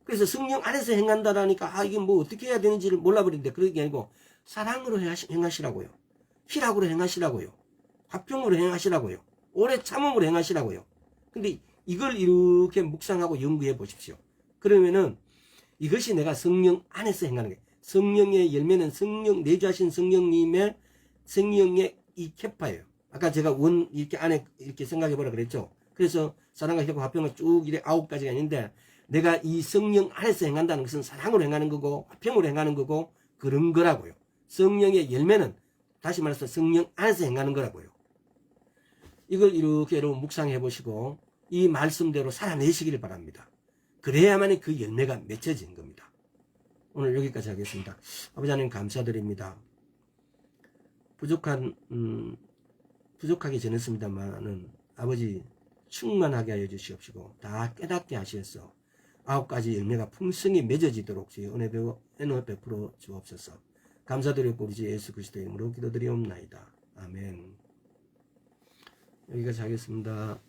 그래서 성령 안에서 행한다라니까 이게 뭐 어떻게 해야 되는지를 몰라버리는데, 그런 게 아니고 사랑으로 행하시라고요. 희락으로 행하시라고요. 화평으로 행하시라고요. 오래 참음으로 행하시라고요. 근데 이걸 이렇게 묵상하고 연구해 보십시오. 그러면은 이것이 내가 성령 안에서 행하는 거예요. 성령의 열매는 내주하신 성령님의 성령의 이 캐파예요. 아까 제가 이렇게 안에 이렇게 생각해 보라 그랬죠. 그래서 사랑과 희락과 화평을 쭉 이래 9가지가 있는데, 내가 이 성령 안에서 행한다는 것은 사랑으로 행하는 거고, 화평으로 행하는 거고, 그런 거라고요. 성령의 열매는 다시 말해서 성령 안에서 행하는 거라고요. 이걸 이렇게 여러분 묵상해 보시고 이 말씀대로 살아내시기를 바랍니다. 그래야만 그 열매가 맺혀지는 겁니다. 오늘 여기까지 하겠습니다. 아버지 하나님 감사드립니다. 부족하게 전했습니다만은 아버지 충만하게 하여 주시옵시고 다 깨닫게 하시어서 9가지 열매가 풍성히 맺어지도록 주의 은혜 베풀어 주옵소서. 감사드리고 우리 주 예수 그리스도의 이름으로 기도드리옵나이다. 아멘. 여기까지 하겠습니다.